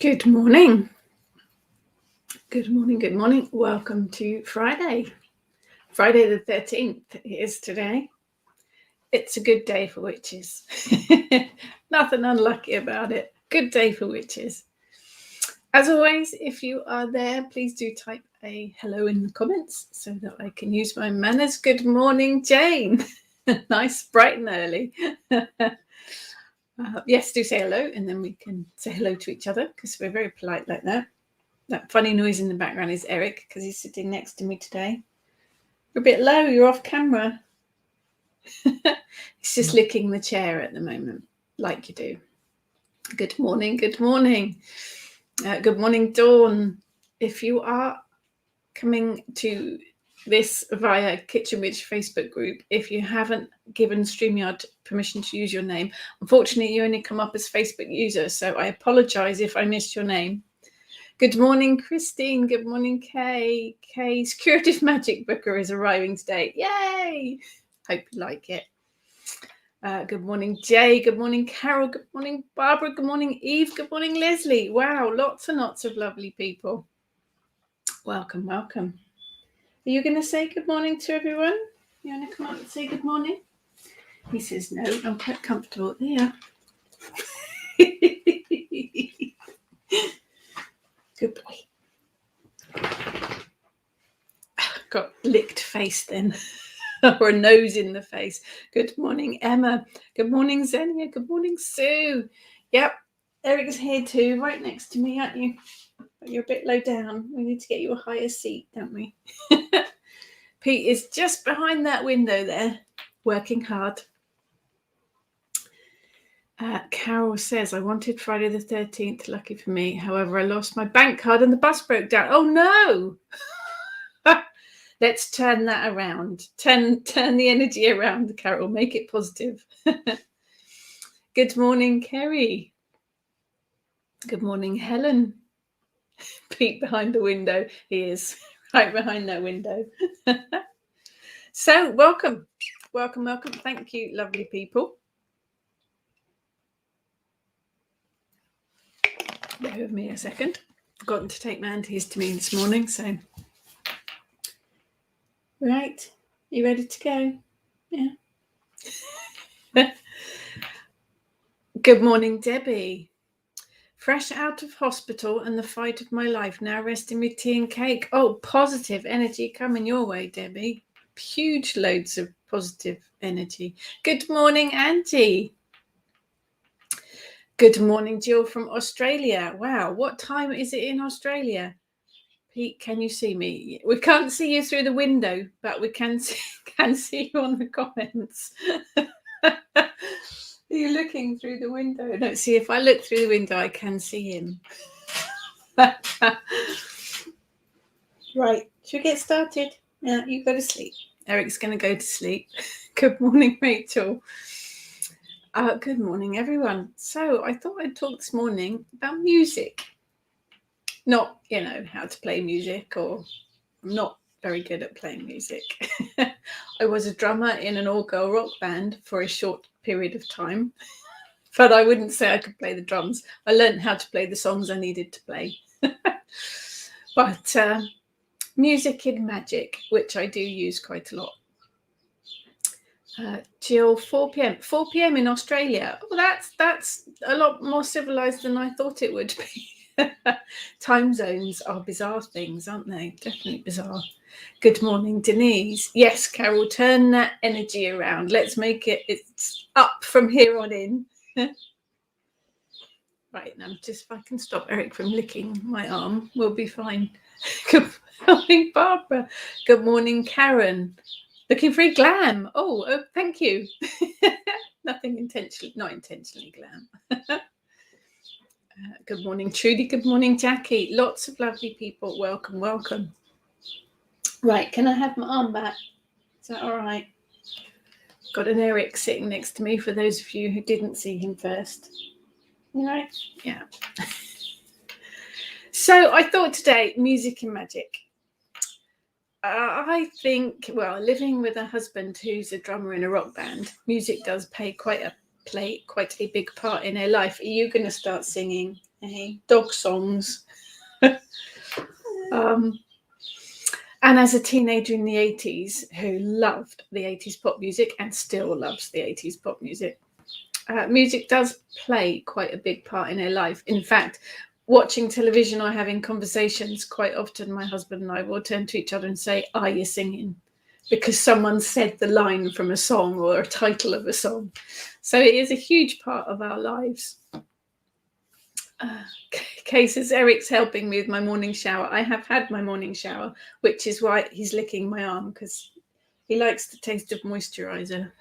Good morning. Good morning. Good morning. Welcome to Friday. Friday the 13th is today. It's a good day for witches. Nothing unlucky about it. Good day for witches. As always, if you are there, please do type a hello in the comments so that I can use my manners. Good morning, Jane. Nice, bright and early. Yes, do say hello, and then we can say hello to each other because we're very polite like that. That funny noise in the background is Eric because he's sitting next to me today. You're a bit low, you're off camera. He's just licking the chair at the moment, like you do. Good morning, good morning. Good morning, Dawn. If you are coming to this via Kitchen Witch Facebook group, if you haven't given StreamYard permission to use your name, unfortunately you only come up as Facebook user, so I apologise if I missed your name. Good morning, Christine. Good morning, Kay. Kay's Curative Magic Booker is arriving today. Yay! Hope you like it. Good morning, Jay. Good morning, Carol. Good morning, Barbara. Good morning, Eve. Good morning, Leslie. Wow, lots and lots of lovely people. Welcome, welcome. Are you going to say good morning to everyone? You want to come up and say good morning? He says no. I'm quite comfortable there. Good boy. Got licked face then. Or a nose in the face. Good morning, Emma. Good morning, Xenia. Good morning, Sue. Yep, Eric's here too, right next to me, aren't you? But you're a bit low down. We need to get you a higher seat, don't we? Pete is just behind that window there, working hard. Carol says, I wanted Friday the 13th, lucky for me. However, I lost my bank card and the bus broke down. Oh, no. Let's turn that around. Turn the energy around, Carol. Make it positive. Good morning, Kerry. Good morning, Helen. Pete behind the window. He is right behind that window. So, welcome. Welcome, welcome. Thank you, lovely people. Bear with me a second. Forgotten to take my aunties to me this morning, so... Right, you ready to go? Yeah. Good morning, Debbie. Fresh out of hospital and the fight of my life, now resting with tea and cake. Oh, positive energy coming your way, Debbie. Huge loads of positive energy. Good morning, Auntie. Good morning, Jill from Australia. Wow, what time is it in Australia? Pete, can you see me? We can't see you through the window, but we can see you on the comments. Are you looking through the window? No, see, if I look through the window, I can see him. Right, should we get started? Yeah, you go to sleep. Eric's going to go to sleep. Good morning, Rachel. Good morning, everyone. So I thought I'd talk this morning about music. Not, how to play music, or I'm not very good at playing music. I was a drummer in an all-girl rock band for a short period of time, but I wouldn't say I could play the drums. I learned how to play the songs I needed to play. But music in magic, which I do use quite a lot. Jill, 4 p.m. 4 p.m. in Australia. Oh, that's a lot more civilized than I thought it would be. Time zones are bizarre things, aren't they? Definitely bizarre. Good morning, Denise. Yes, Carol, turn that energy around. Let's make it's up from here on in. Right, now just if I can stop Eric from licking my arm, we'll be fine. Good morning, Barbara. Good morning, Karen. Looking very glam. Oh, thank you. Not intentionally glam. Good morning, Trudy. Good morning, Jackie. Lots of lovely people. Welcome, welcome. Right, can I have my arm back? Is that all right? Got an Eric sitting next to me for those of you who didn't see him first. You all right? Yeah. So I thought today, music and magic. I think, living with a husband who's a drummer in a rock band, music does play quite a big part in her life. Are you going to start singing? dog songs. And as a teenager in the 80s who loved the 80s pop music and still loves the 80s pop music, music does play quite a big part in her life. In fact, watching television or having conversations, quite often my husband and I will turn to each other and say, "Are you singing?" Because someone said the line from a song or a title of a song. So it is a huge part of our lives. Kay says, Eric's helping me with my morning shower. I have had my morning shower, which is why he's licking my arm, because he likes the taste of moisturiser.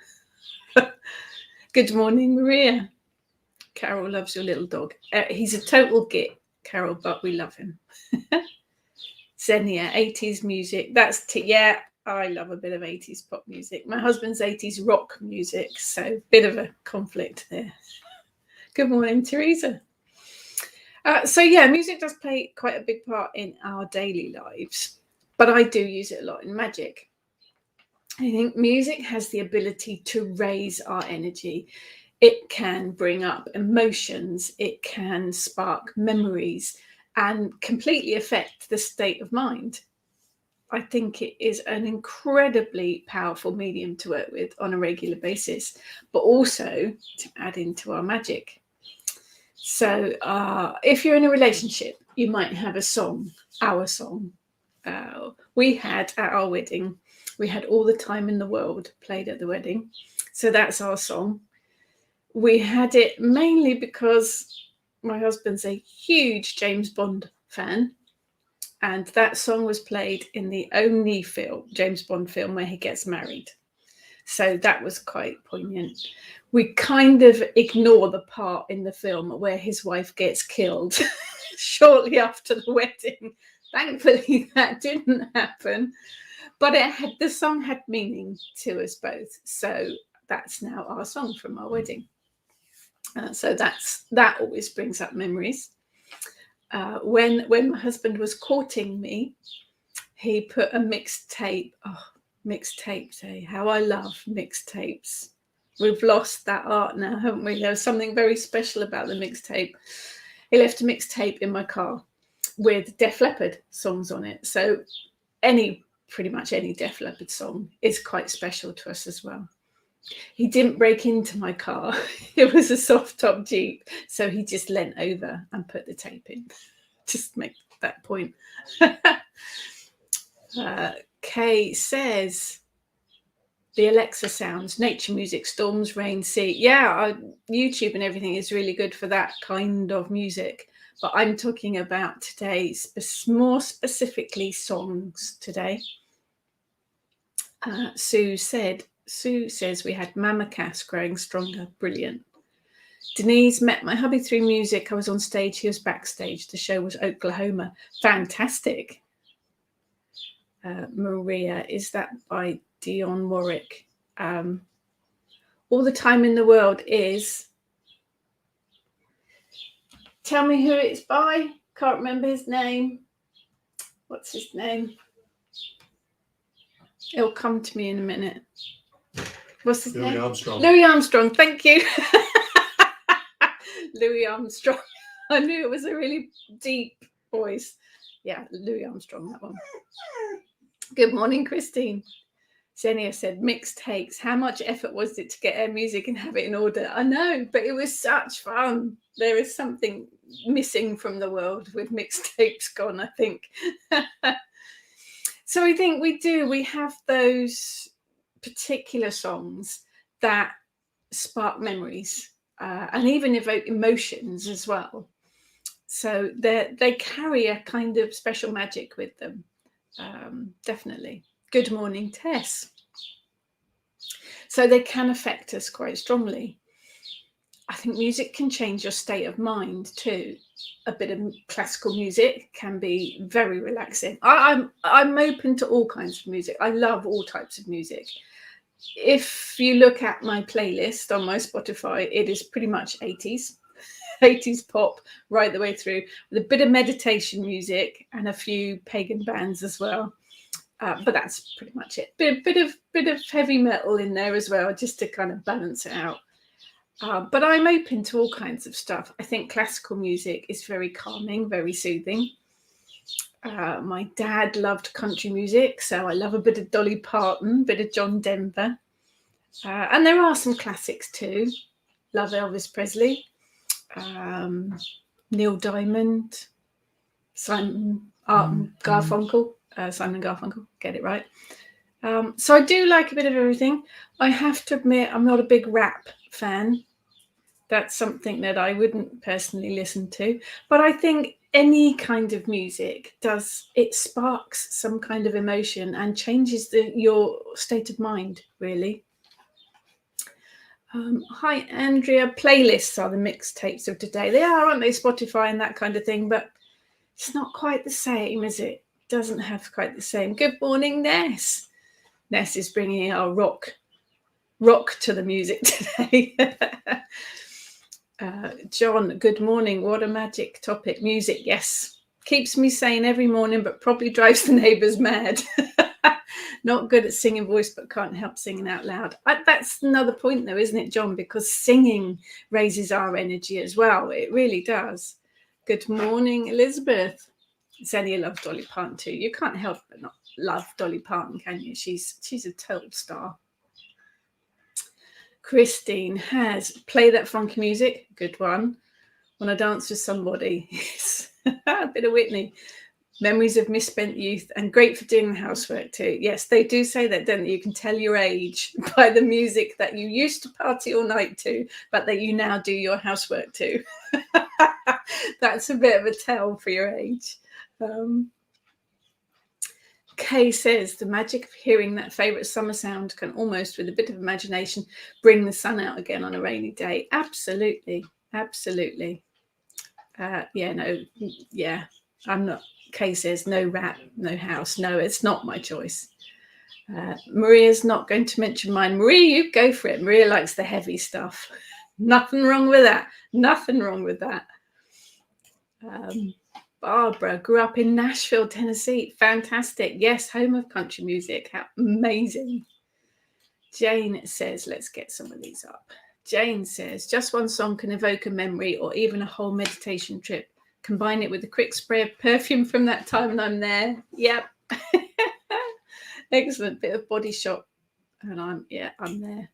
Good morning, Maria. Carol loves your little dog. He's a total git, Carol, but we love him. Xenia, 80s music. Yeah, I love a bit of 80s pop music. My husband's 80s rock music, so bit of a conflict there. Good morning, Teresa. So yeah, music does play quite a big part in our daily lives, but I do use it a lot in magic. I think music has the ability to raise our energy. It can bring up emotions, it can spark memories and completely affect the state of mind. I think it is an incredibly powerful medium to work with on a regular basis, but also to add into our magic. So if you're in a relationship, you might have a song, our song. We had at our wedding, we had All the Time in the World played at the wedding. So that's our song. We had it mainly because my husband's a huge James Bond fan. And that song was played in the only James Bond film where he gets married. So that was quite poignant. We kind of ignore the part in the film where his wife gets killed shortly after the wedding. Thankfully, that didn't happen. But the song had meaning to us both. So that's now our song from our wedding. So that always brings up memories. When my husband was courting me, he put a mixtape. Oh, mixtapes, how I love mixtapes. We've lost that art now, haven't we? There's something very special about the mixtape. He left a mixtape in my car with Def Leppard songs on it. So pretty much any Def Leppard song is quite special to us as well. He didn't break into my car. It was a soft top Jeep. So he just leant over and put the tape in. Just make that point. Kay says, the Alexa sounds, nature music, storms, rain, sea. Yeah, YouTube and everything is really good for that kind of music. But I'm talking about today, more specifically songs today. Sue says we had Mama Cass growing stronger. Brilliant. Denise, met my hubby through music. I was on stage, he was backstage. The show was Oklahoma. Fantastic. Maria, is that by Dionne Warwick? All the Time in the World is. Tell me who it's by. Can't remember his name. What's his name? It'll come to me in a minute. What's his name? Armstrong. Louis Armstrong. Thank you. Louis Armstrong. I knew it was a really deep voice. Yeah, Louis Armstrong, that one. Good morning, Christine. Xenia said, mixtapes. How much effort was it to get our music and have it in order? I know, but it was such fun. There is something missing from the world with mixtapes gone, I think. So I think we have those particular songs that spark memories and even evoke emotions as well. So they carry a kind of special magic with them. Definitely. Good morning, Tess. So they can affect us quite strongly. I think music can change your state of mind too. A bit of classical music can be very relaxing. I'm open to all kinds of music. I love all types of music. If you look at my playlist on my Spotify, it is pretty much 80s pop right the way through, with a bit of meditation music and a few pagan bands as well. But that's pretty much it. Bit of heavy metal in there as well, just to kind of balance it out. But I'm open to all kinds of stuff. I think classical music is very calming, very soothing. My dad loved country music, so I love a bit of Dolly Parton, a bit of John Denver. And there are some classics too. Love Elvis Presley, Neil Diamond, Simon Garfunkel, get it right. So I do like a bit of everything. I have to admit, I'm not a big rap fan. That's something that I wouldn't personally listen to. But I think any kind of music it sparks some kind of emotion and changes your state of mind, really. Hi, Andrea. Playlists are the mixtapes of today. They are, aren't they? Spotify and that kind of thing. But it's not quite the same, is it? Doesn't have quite the same. Good morning, Ness. Ness is bringing our rock to the music today. John, good morning. What a magic topic. Music, yes. Keeps me sane every morning, but probably drives the neighbours mad. Not good at singing voice, but can't help singing out loud. That's another point, though, isn't it, John? Because singing raises our energy as well. It really does. Good morning, Elizabeth. Xenia loves Dolly Parton too. You can't help but not love Dolly Parton, can you? She's a total star. Christine has play that funky music. Good one. When I dance with somebody. Yes. A bit of Whitney. Memories of misspent youth and great for doing the housework too. Yes, they do say that, don't they? You can tell your age by the music that you used to party all night to, but that you now do your housework to. That's a bit of a tell for your age. Kay says the magic of hearing that favourite summer sound can almost, with a bit of imagination, bring the sun out again on a rainy day. Absolutely. Absolutely. I'm not. Kay says no rap, no house. No, it's not my choice. Maria's not going to mention mine. Maria, you go for it. Maria likes the heavy stuff. Nothing wrong with that. Nothing wrong with that. Barbara grew up in Nashville, Tennessee. Fantastic. Yes, home of country music. How amazing. Jane says, let's get some of these up. Jane says, just one song can evoke a memory or even a whole meditation trip. Combine it with a quick spray of perfume from that time and I'm there. Yep. Excellent. Bit of Body Shop. And I'm there.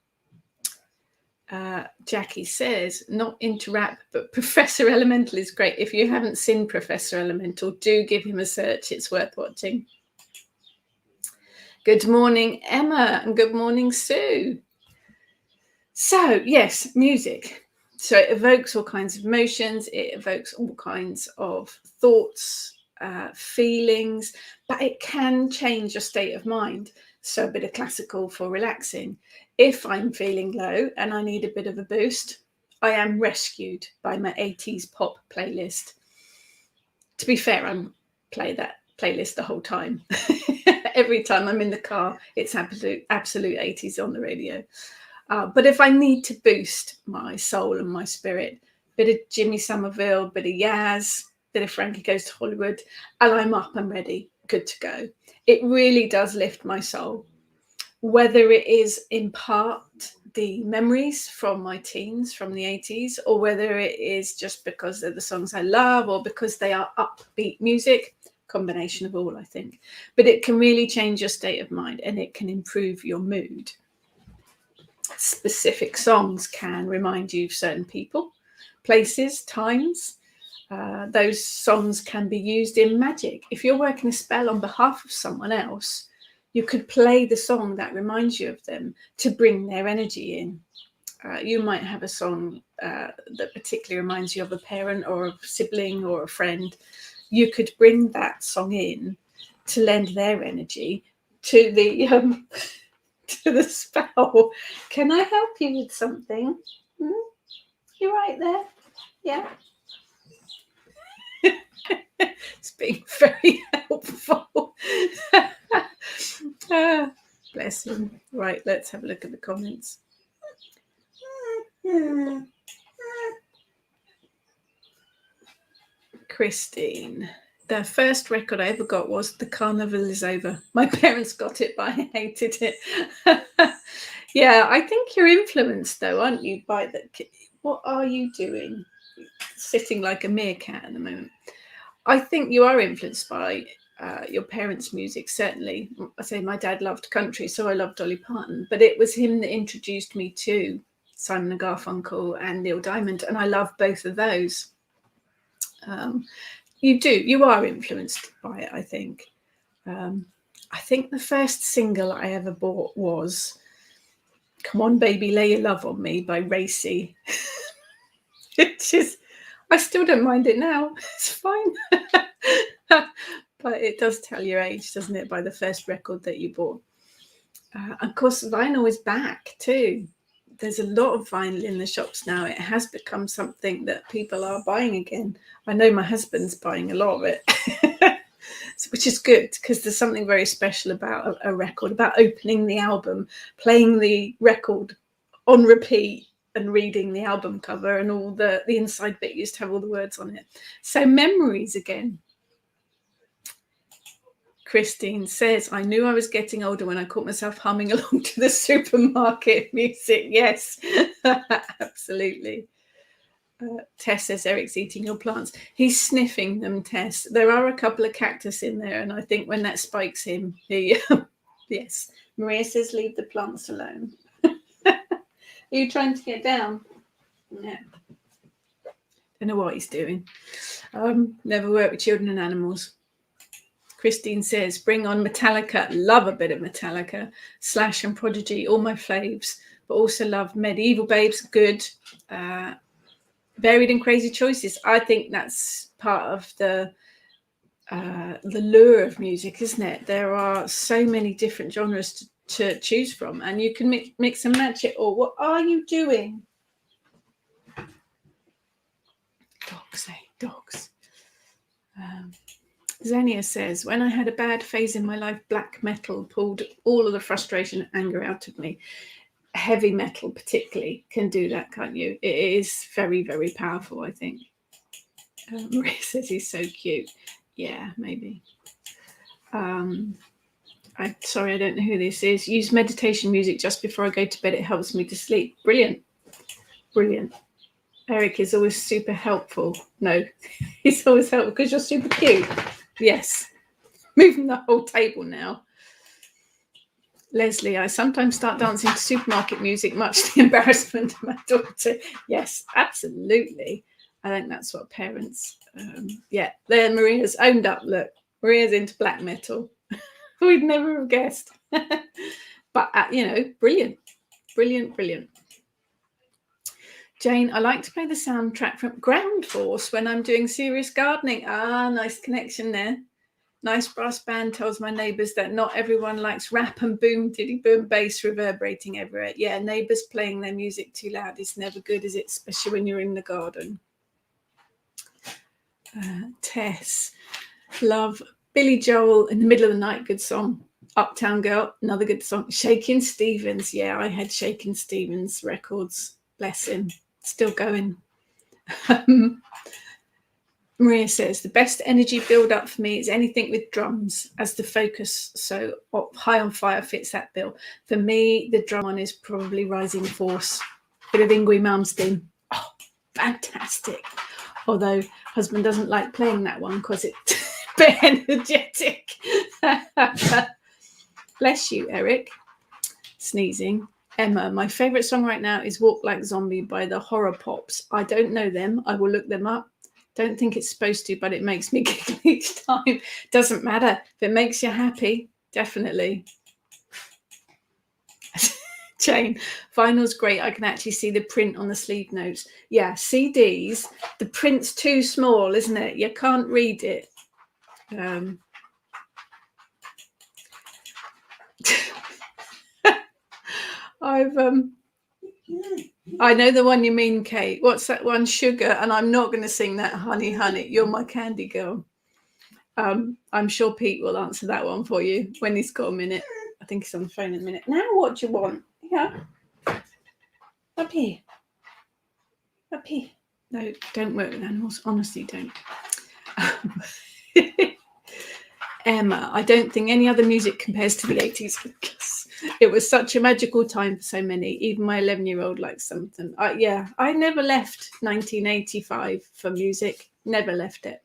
Jackie says, not into rap, but Professor Elemental is great. If you haven't seen Professor Elemental, do give him a search. It's worth watching. Good morning, Emma, and good morning, Sue. So, yes, music. So it evokes all kinds of emotions. It evokes all kinds of thoughts, feelings, but it can change your state of mind. So a bit of classical for relaxing. If I'm feeling low and I need a bit of a boost, I am rescued by my 80s pop playlist. To be fair, I play that playlist the whole time. Every time I'm in the car, it's absolute 80s on the radio. But if I need to boost my soul and my spirit, bit of Jimmy Somerville, bit of Yaz, bit of Frankie Goes to Hollywood, and I'm up and ready, good to go. It really does lift my soul. Whether it is in part the memories from my teens, from the 80s, or whether it is just because they're the songs I love or because they are upbeat music, combination of all, I think. But it can really change your state of mind and it can improve your mood. Specific songs can remind you of certain people, places, times. Those songs can be used in magic. If you're working a spell on behalf of someone else, you could play the song that reminds you of them to bring their energy in. You might have a song that particularly reminds you of a parent or a sibling or a friend. You could bring that song in to lend their energy to the spell. Can I help you with something? You right there? Yeah. It's been very helpful. Bless him. Right, let's have a look at the comments. Christine. The first record I ever got was The Carnival Is Over. My parents got it, but I hated it. Yeah, I think you're influenced though, aren't you, by the. What are you doing? Sitting like a meerkat at the moment. I think you are influenced by your parents' music, certainly. I say my dad loved country, so I loved Dolly Parton, but it was him that introduced me to Simon and Garfunkel and Neil Diamond, and I love both of those. You are influenced by it, I think. I think the first single I ever bought was Come On Baby Lay Your Love On Me by Racy. Which is, I still don't mind it now. It's fine. But it does tell your age, doesn't it, by the first record that you bought. Of course, vinyl is back too. There's a lot of vinyl in the shops now. It has become something that people are buying again. I know my husband's buying a lot of it, which is good because there's something very special about a record, about opening the album, playing the record on repeat and reading the album cover, and all the inside bit used to have all the words on it. So memories again. Christine says, I knew I was getting older when I caught myself humming along to the supermarket music. Yes, absolutely. Tess says, Eric's eating your plants. He's sniffing them, Tess. There are a couple of cactus in there, and I think when that spikes him, yes. Maria says, leave the plants alone. Are you trying to get down? No. Don't know what he's doing. Never worked with children and animals. Christine says, bring on Metallica. Love a bit of Metallica. Slash and Prodigy, all my faves. But also love Medieval Babes. Good. Varied and crazy choices. I think that's part of the lure of music, isn't it? There are so many different genres to choose from, and you can mix and match it all. What are you doing? Dogs, eh? Dogs. Xenia says, when I had a bad phase in my life, black metal pulled all of the frustration and anger out of me. Heavy metal particularly can do that, can't you? It is very, very powerful, I think. Maria says he's so cute. Yeah, maybe. Sorry, I don't know who this is. Use meditation music just before I go to bed. It helps me to sleep. Brilliant. Brilliant. Eric is always super helpful. No, he's always helpful because you're super cute. Yes. Moving the whole table now. Leslie, I sometimes start dancing to supermarket music, much to the embarrassment of my daughter. Yes, absolutely. I think that's what parents, yeah. There, Maria's owned up. Look, Maria's into black metal. We'd never have guessed. But, brilliant. Brilliant, brilliant. Jane, I like to play the soundtrack from Ground Force when I'm doing serious gardening. Ah, nice connection there. Nice brass band tells my neighbours that not everyone likes rap and boom, diddy boom, bass reverberating everywhere. Yeah, neighbours playing their music too loud is never good, is it? Especially when you're in the garden. Tess, love Billy Joel, In the Middle of the Night, good song. Uptown Girl, another good song. Shakin' Stevens, yeah, I had Shakin' Stevens records. Bless him, still going. Maria says, the best energy build-up for me is anything with drums as the focus. So High on Fire fits that bill. For me, the drum one is probably Rising Force. Bit of Yngwie Malmsteen. Oh, fantastic. Although husband doesn't like playing that one because it's a bit energetic. Bless you, Eric. Sneezing. Emma, my favourite song right now is Walk Like Zombie by the Horror Pops. I don't know them. I will look them up. Don't think it's supposed to, but it makes me giggle each time. Doesn't matter. If it makes you happy, definitely. Jane, vinyl's great. I can actually see the print on the sleeve notes. Yeah, CDs, the print's too small, isn't it? You can't read it. I know the one you mean, Kate. What's that one? Sugar. And I'm not going to sing that, honey, honey. You're my candy girl. I'm sure Pete will answer that one for you when he's got a minute. I think he's on the phone in a minute. Now what do you want? Yeah. Up here. Up here. No, don't work with animals. Honestly, don't. Emma, I don't think any other music compares to the 80s. It was such a magical time for so many. Even my 11-year-old likes something. Yeah, I never left 1985 for music. Never left it.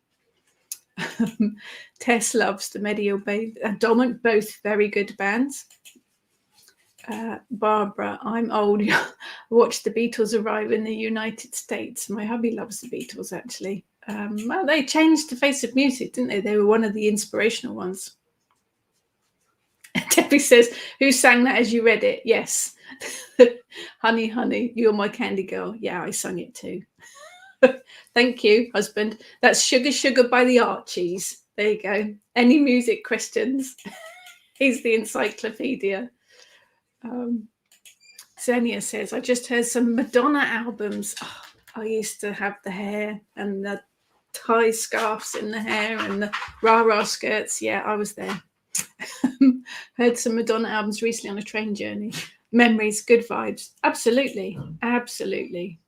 Tess loves the Medieval Babe and Dominant, both very good bands. Barbara, I'm old. I watched the Beatles arrive in the United States. My hubby loves the Beatles, actually. Well, they changed the face of music, didn't they? They were one of the inspirational ones. Debbie says, who sang that as you read it? Yes. Honey, honey, you're my candy girl. Yeah, I sung it too. Thank you, husband. That's Sugar Sugar by the Archies. There you go. Any music questions? He's the encyclopedia. Xenia says, I just heard some Madonna albums. Oh, I used to have the hair and the tie scarves in the hair and the rah-rah skirts. Yeah, I was there. Heard some Madonna albums recently on a train journey. Memories, good vibes. Absolutely. Absolutely.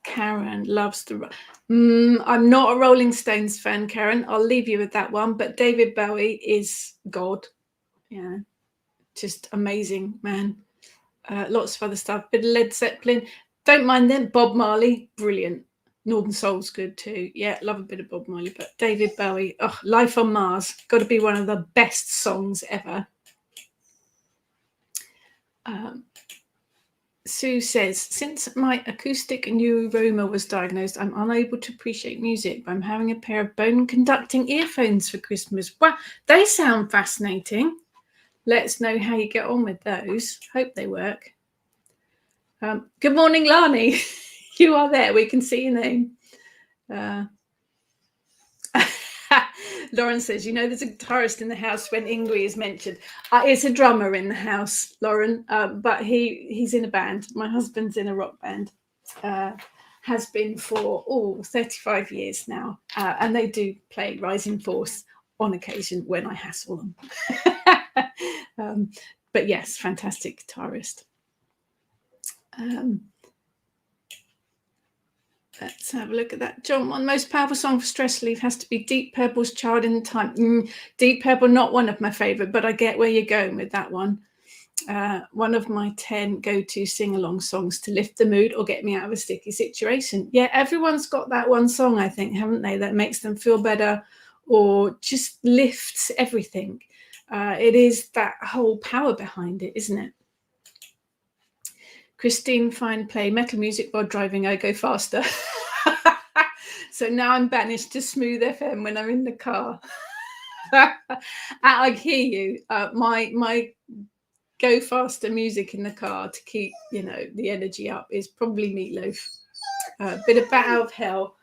Karen loves the... I'm not a Rolling Stones fan, Karen. I'll leave you with that one. But David Bowie is God. Yeah. Just amazing, man. Lots of other stuff. Bit of Led Zeppelin. Don't mind them. Bob Marley, brilliant. Northern Soul's good too. Yeah, love a bit of Bob Marley. But David Bowie, Life on Mars, got to be one of the best songs ever. Sue says, since my acoustic neuroma was diagnosed, I'm unable to appreciate music. I'm having a pair of bone-conducting earphones for Christmas. Wow, they sound fascinating. Let us know how you get on with those. Hope they work. Good morning, Lani. You are there. We can see your name. Lauren says, there's a guitarist in the house when Ingrid is mentioned. It's a drummer in the house, Lauren, but he's in a band. My husband's in a rock band. Has been for 35 years now. And they do play Rising Force on occasion when I hassle them. But yes, fantastic guitarist. Let's have a look at that. John, one most powerful song for stress relief has to be Deep Purple's Child in Time. Deep Purple, not one of my favourite, but I get where you're going with that one. One of my 10 go-to sing-along songs to lift the mood or get me out of a sticky situation. Yeah, everyone's got that one song, I think, haven't they, that makes them feel better or just lifts everything. It is that whole power behind it, isn't it? Christine, fine, play metal music while driving. I go faster. So now I'm banished to Smooth FM when I'm in the car. I hear you. My go faster music in the car to keep the energy up is probably Meatloaf. A bit of Bat Out of Hell,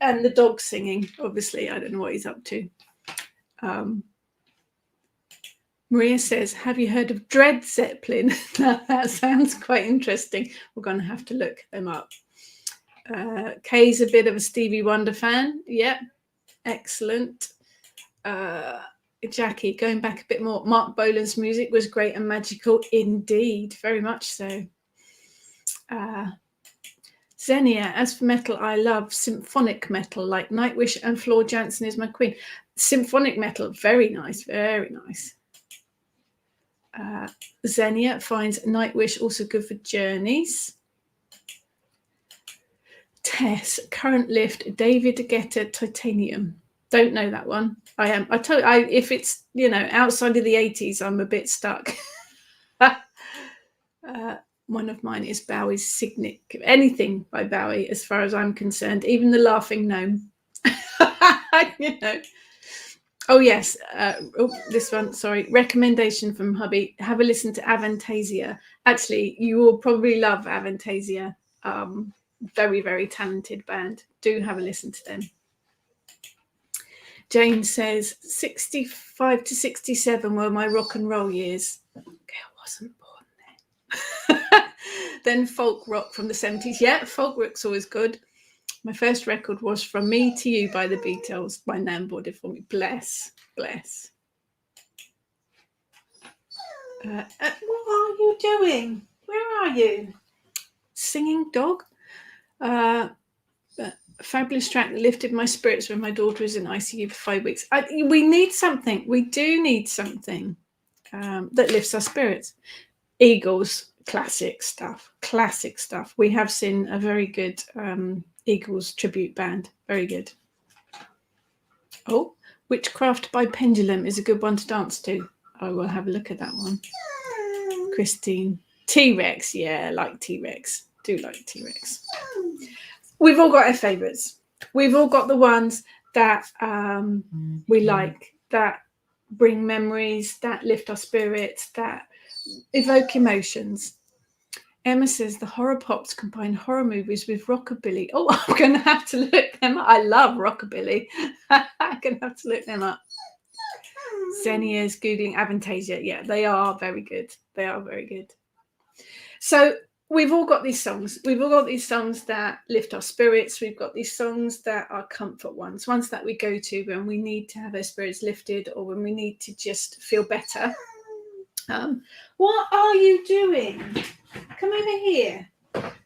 and the dog singing. Obviously, I don't know what he's up to. Maria says, have you heard of Dread Zeppelin? That sounds quite interesting. We're going to have to look them up. Kay's a bit of a Stevie Wonder fan. Yep, excellent. Jackie, going back a bit more, Mark Bolan's music was great and magical indeed. Very much so. Xenia, as for metal, I love symphonic metal like Nightwish and Floor Jansen is my queen. Symphonic metal, very nice, very nice. Xenia finds Nightwish also good for journeys. Tess, Current Lift, David Guetta, Titanium. Don't know that one. If it's outside of the 80s, I'm a bit stuck. One of mine is Bowie's Signet. Anything by Bowie, as far as I'm concerned, even the Laughing Gnome. Oh, yes. This one, sorry. Recommendation from hubby. Have a listen to Avantasia. Actually, you will probably love Avantasia. Very, very talented band. Do have a listen to them. Jane says, 65 to 67 were my rock and roll years. Okay, I wasn't born then. Then folk rock from the 70s. Yeah, folk rock's always good. My first record was From Me to You by the Beatles. My nan bought it for me. Bless, bless. What are you doing? Where are you? Singing dog? fabulous track that lifted my spirits when my daughter was in ICU for 5 weeks. We need something. We do need something that lifts our spirits. Eagles, classic stuff. Classic stuff. We have seen a very good Eagles tribute band. Very good. Oh, Witchcraft by Pendulum is a good one to dance to. I will have a look at that one. Christine. T-Rex. Yeah, I like T-Rex. Do like T-Rex. We've all got our favourites. We've all got the ones that we like, that bring memories, that lift our spirits, that evoke emotions. Emma says the horror pops combine horror movies with rockabilly. Oh, I'm going to have to look them up. I love rockabilly. I'm going to have to look them up. Xenia's Googling Avantasia. Yeah, they are very good. They are very good. So we've all got these songs. We've all got these songs that lift our spirits. We've got these songs that are comfort ones that we go to when we need to have our spirits lifted or when we need to just feel better. What are you doing? Come over here.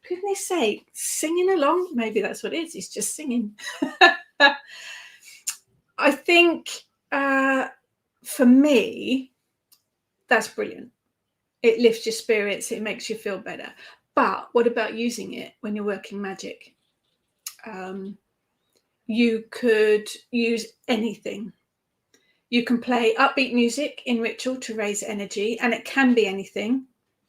Goodness sake, singing along. Maybe that's what it is. He's just singing. I think for me, that's brilliant. It lifts your spirits. It makes you feel better. But what about using it when you're working magic? You could use anything. You can play upbeat music in ritual to raise energy, and it can be anything.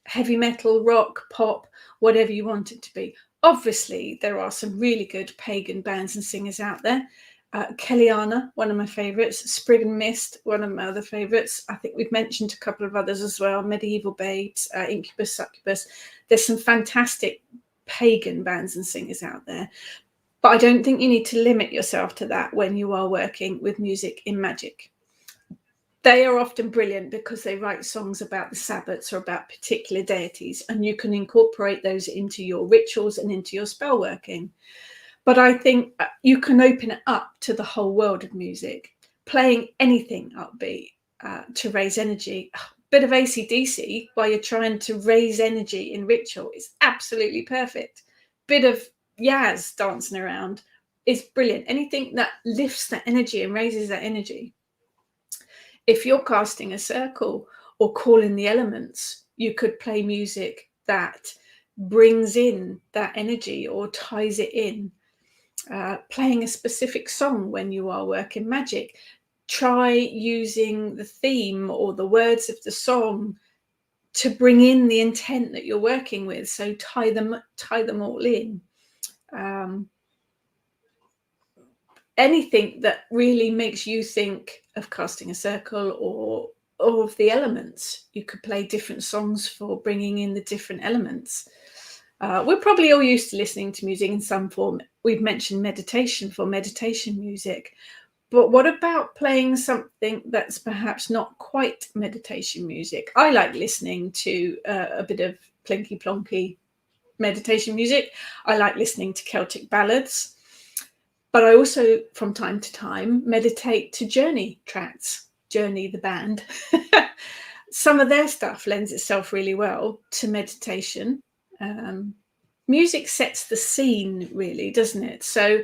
Heavy metal, rock, pop, whatever you want it to be. Obviously, there are some really good pagan bands and singers out there. Kellyanna, one of my favourites. Sprig and Mist, one of my other favourites. I think we've mentioned a couple of others as well. Medieval Babes, Incubus, Succubus. There's some fantastic pagan bands and singers out there. But I don't think you need to limit yourself to that when you are working with music in magic. They are often brilliant because they write songs about the Sabbats or about particular deities, and you can incorporate those into your rituals and into your spell working. But I think you can open it up to the whole world of music, playing anything upbeat to raise energy. A bit of AC/DC while you're trying to raise energy in ritual is absolutely perfect. Bit of Yaz dancing around is brilliant. Anything that lifts that energy and raises that energy. If you're casting a circle or calling the elements, you could play music that brings in that energy or ties it in. Playing a specific song when you are working magic. Try using the theme or the words of the song to bring in the intent that you're working with. So tie them all in. Anything that really makes you think of casting a circle or of the elements. You could play different songs for bringing in the different elements. We're probably all used to listening to music in some form. We've mentioned meditation for meditation music. But what about playing something that's perhaps not quite meditation music? I like listening to a bit of plinky plonky meditation music. I like listening to Celtic ballads. But I also, from time to time, meditate to Journey tracks, Journey the band. Some of their stuff lends itself really well to meditation. Music sets the scene, really, doesn't it? So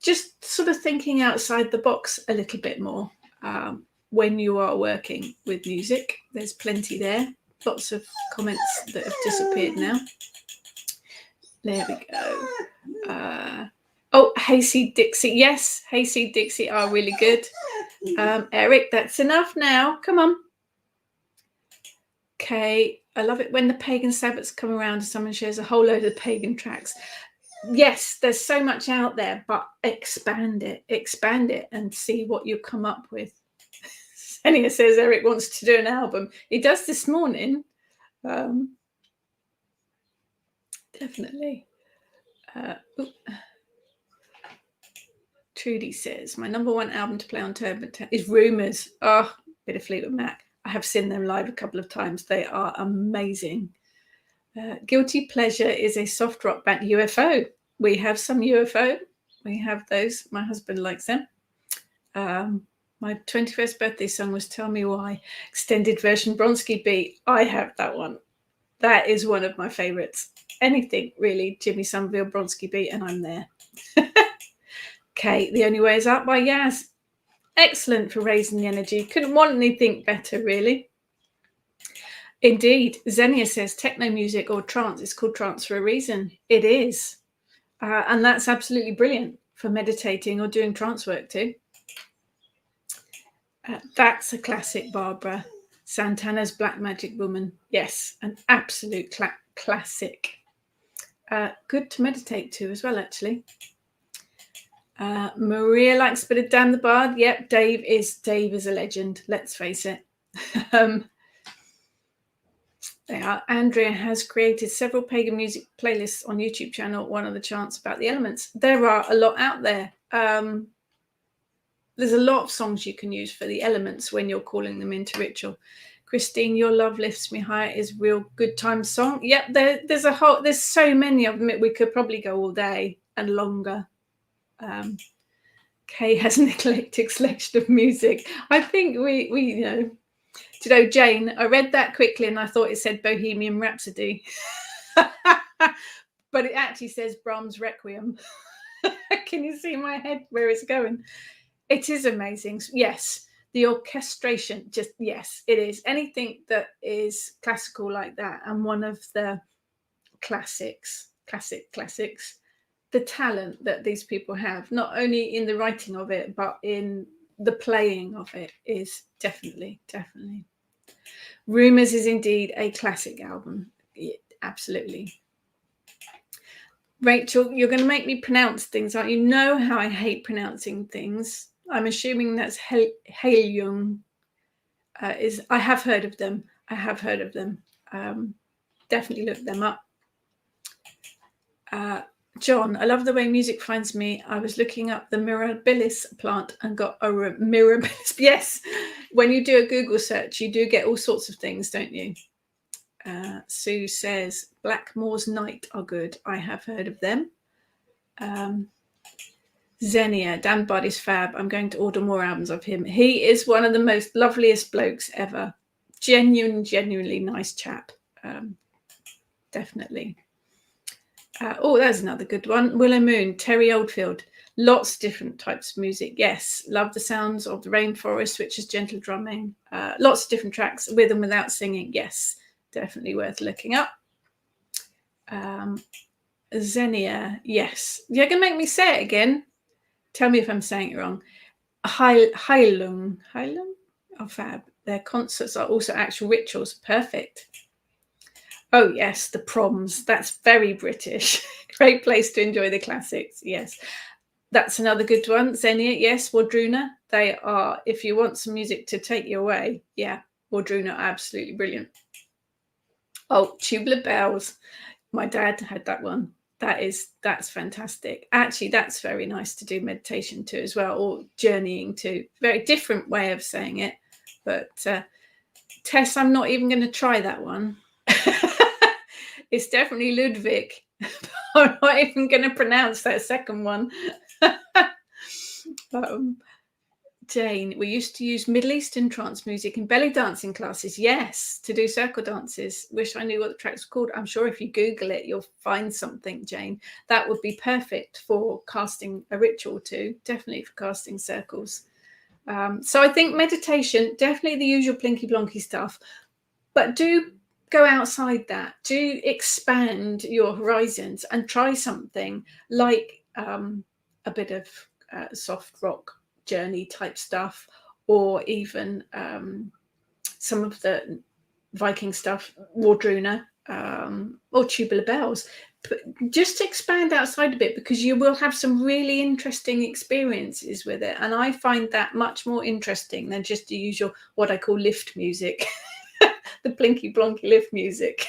just sort of thinking outside the box a little bit more when you are working with music. There's plenty there. Lots of comments that have disappeared now. There we go. Oh, Hayseed Dixie. Yes, Hayseed Dixie are really good. Eric, that's enough now. Come on. Okay, I love it when the pagan Sabbats come around and someone shares a whole load of pagan tracks. Yes, there's so much out there, but expand it and see what you come up with. Xenia says Eric wants to do an album. He does this morning. Definitely. Trudy says, my number one album to play on Turbo is Rumours. Oh, bit of Fleetwood Mac. I have seen them live a couple of times. They are amazing. Guilty Pleasure is a soft rock band. UFO. We have some UFO. We have those. My husband likes them. My 21st birthday song was Tell Me Why. Extended version Bronski Beat. I have that one. That is one of my favourites. Anything really, Jimmy Somerville, Bronski Beat, and I'm there. Okay, The Only Way Is Up by Yaz. Excellent for raising the energy. Couldn't want anything better, really. Indeed. Xenia says techno music or trance is called trance for a reason. It is. And that's absolutely brilliant for meditating or doing trance work too. That's a classic, Barbara. Santana's Black Magic Woman. Yes, an absolute classic. Good to meditate to as well, actually. Maria likes a bit of Damn the Bard. Yep, Dave is a legend, let's face it. They are. Andrea has created several pagan music playlists on YouTube channel. One of the chants about the elements. There are a lot out there. There's a lot of songs you can use for the elements when you're calling them into ritual. Christine, Your Love Lifts Me Higher is real good time song. Yep, there's so many of them. We could probably go all day and longer. Kay has an eclectic selection of music. I think we Jane, I read that quickly and I thought it said Bohemian Rhapsody. But it actually says Brahms Requiem. Can you see my head where it's going? It is amazing. Yes, the orchestration, yes, it is. Anything that is classical like that, and one of the classics, the talent that these people have, not only in the writing of it, but in the playing of it, is definitely. Rumours is indeed a classic album. Absolutely. Rachel, you're going to make me pronounce things, aren't you? You know how I hate pronouncing things. I'm assuming that's Haelyung. I have heard of them. Definitely look them up. John, I love the way music finds me. I was looking up the mirabilis plant and got a mirabilis. Yes, when you do a Google search, you do get all sorts of things, don't you? Sue says Blackmore's Night are good. I have heard of them. Xenia, Dan Budd is fab. I'm going to order more albums of him. He is one of the most loveliest blokes ever. Genuinely nice chap. Definitely. There's another good one. Willow Moon, Terry Oldfield. Lots of different types of music. Yes, love the sounds of the rainforest, which is gentle drumming. Lots of different tracks with and without singing. Yes, definitely worth looking up. Xenia, yes. You're going to make me say it again. Tell me if I'm saying it wrong. Hailung? Oh, fab. Their concerts are also actual rituals. Perfect. Oh, yes, the proms. That's very British. Great place to enjoy the classics. Yes. That's another good one. Xenia, yes. Wardruna. They are, if you want some music to take you away, yeah, Wardruna are absolutely brilliant. Oh, Tubular Bells. My dad had that one. That's fantastic. Actually, that's very nice to do meditation to as well, or journeying to. Very different way of saying it. But Tess, I'm not even going to try that one. It's definitely Ludwig. I'm not even going to pronounce that second one. Jane, we used to use Middle Eastern trance music in belly dancing classes. Yes, to do circle dances. Wish I knew what the tracks were called. I'm sure if you Google it, you'll find something, Jane. That would be perfect for casting a ritual too. Definitely for casting circles. So I think meditation, definitely the usual plinky blonky stuff. But do go outside that. Do expand your horizons and try something like a bit of soft rock journey type stuff, or even some of the Viking stuff, Wardruna, or Tubular Bells. But just expand outside a bit, because you will have some really interesting experiences with it. And I find that much more interesting than just the usual, what I call lift music, the blinky blonky lift music.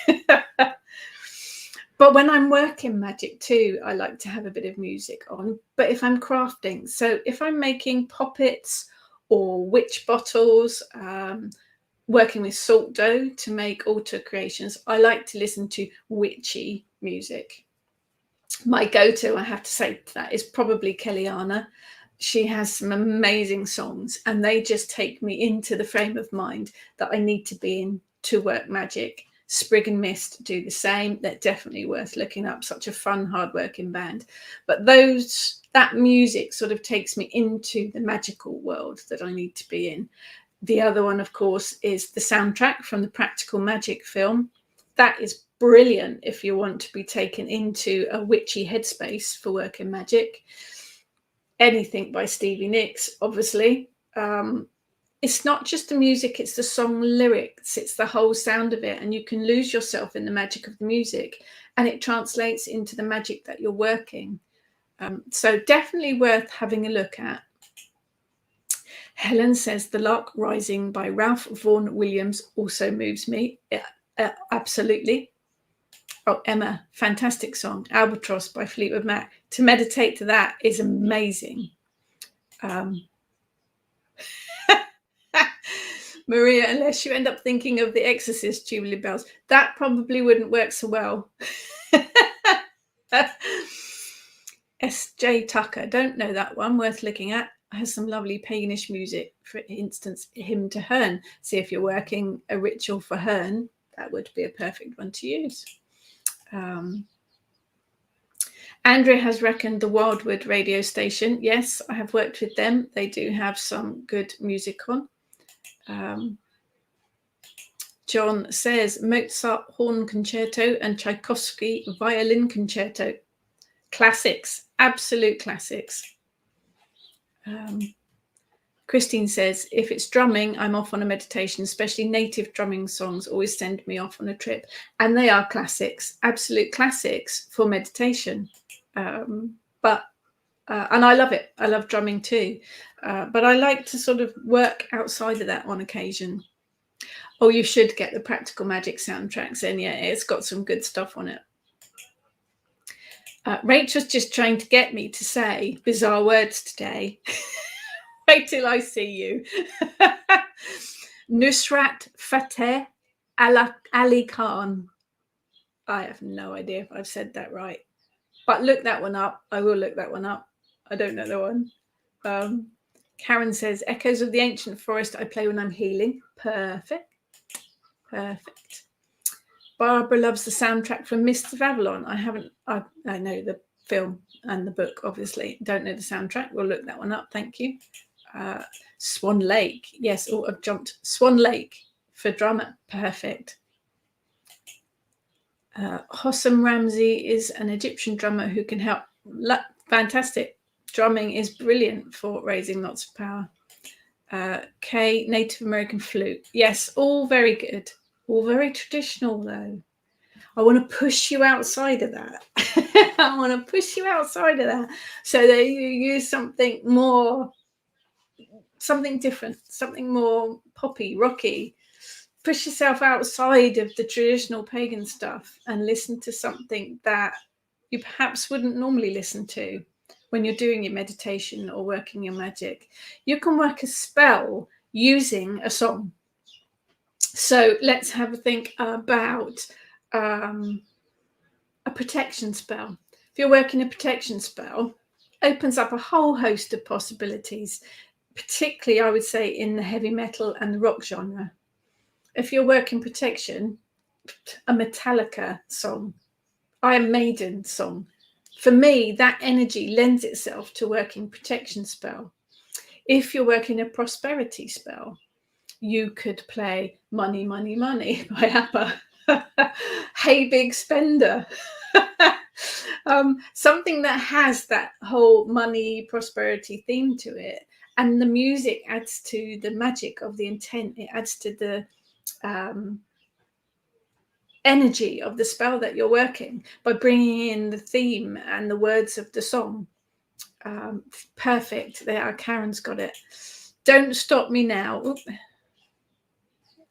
But when I'm working magic too, I like to have a bit of music on. But if I'm crafting, so if I'm making poppets or witch bottles, working with salt dough to make altar creations, I like to listen to witchy music. My go-to, I have to say, to that is probably Kellyanna. She has some amazing songs, and they just take me into the frame of mind that I need to be in to work magic. Sprig and Mist do the same. They're definitely worth looking up. Such a fun, hard-working band. But that music sort of takes me into the magical world that I need to be in. The other one, of course, is the soundtrack from the Practical Magic film. That is brilliant if you want to be taken into a witchy headspace for working magic. Anything by Stevie Nicks, obviously. It's not just the music, it's the song lyrics, it's the whole sound of it, and you can lose yourself in the magic of the music, and it translates into the magic that you're working. So definitely worth having a look at. Helen says The Lark Rising by Ralph Vaughan Williams also moves me. Absolutely. Oh, Emma, fantastic song. Albatross by Fleetwood Mac. To meditate to that is amazing. Maria, unless you end up thinking of The Exorcist, Jubilee Bells, that probably wouldn't work so well. S.J. Tucker, don't know that one, worth looking at. Has some lovely paganish music, for instance, Hymn to Herne. See if you're working a ritual for Herne, that would be a perfect one to use. Andrea has reckoned the Wildwood radio station. Yes, I have worked with them. They do have some good music on. John says Mozart horn concerto and Tchaikovsky violin concerto. Classics, absolute classics. Christine says, if it's drumming, I'm off on a meditation, especially native drumming songs always send me off on a trip. And they are classics, absolute classics for meditation. And I love it. I love drumming too. But I like to sort of work outside of that on occasion. Oh, you should get the Practical Magic soundtracks in. Yeah, it's got some good stuff on it. Rachel's just trying to get me to say bizarre words today. Wait till I see you. Nusrat Fateh Ali Khan. I have no idea if I've said that right. But look that one up. I will look that one up. I don't know the one. Karen says, Echoes of the Ancient Forest I play when I'm healing. Perfect. Perfect. Barbara loves the soundtrack from Mists of Avalon. I know the film and the book, obviously. Don't know the soundtrack. We'll look that one up. Thank you. Swan Lake. Yes, I've jumped. Swan Lake for drummer. Perfect. Hossam Ramsey is an Egyptian drummer who can help. Fantastic. Drumming is brilliant for raising lots of power. Kay, Native American flute. Yes, all very good. All very traditional, though. I want to push you outside of that. I want to push you outside of that so that you use something more, something different, something more poppy, rocky. Push yourself outside of the traditional pagan stuff and listen to something that you perhaps wouldn't normally listen to when you're doing your meditation or working your magic. You can work a spell using a song. So let's have a think about a protection spell. If you're working a protection spell, opens up a whole host of possibilities, particularly, I would say, in the heavy metal and the rock genre. If you're working protection, a Metallica song, Iron Maiden song, for me, that energy lends itself to working protection spell. If you're working a prosperity spell, you could play Money, Money, Money by ABBA. Hey Big Spender. Something that has that whole money, prosperity theme to it. And the music adds to the magic of the intent. It adds to the energy of the spell that you're working by bringing in the theme and the words of the song. Perfect. There, Karen's got it. Don't Stop Me Now. Oop.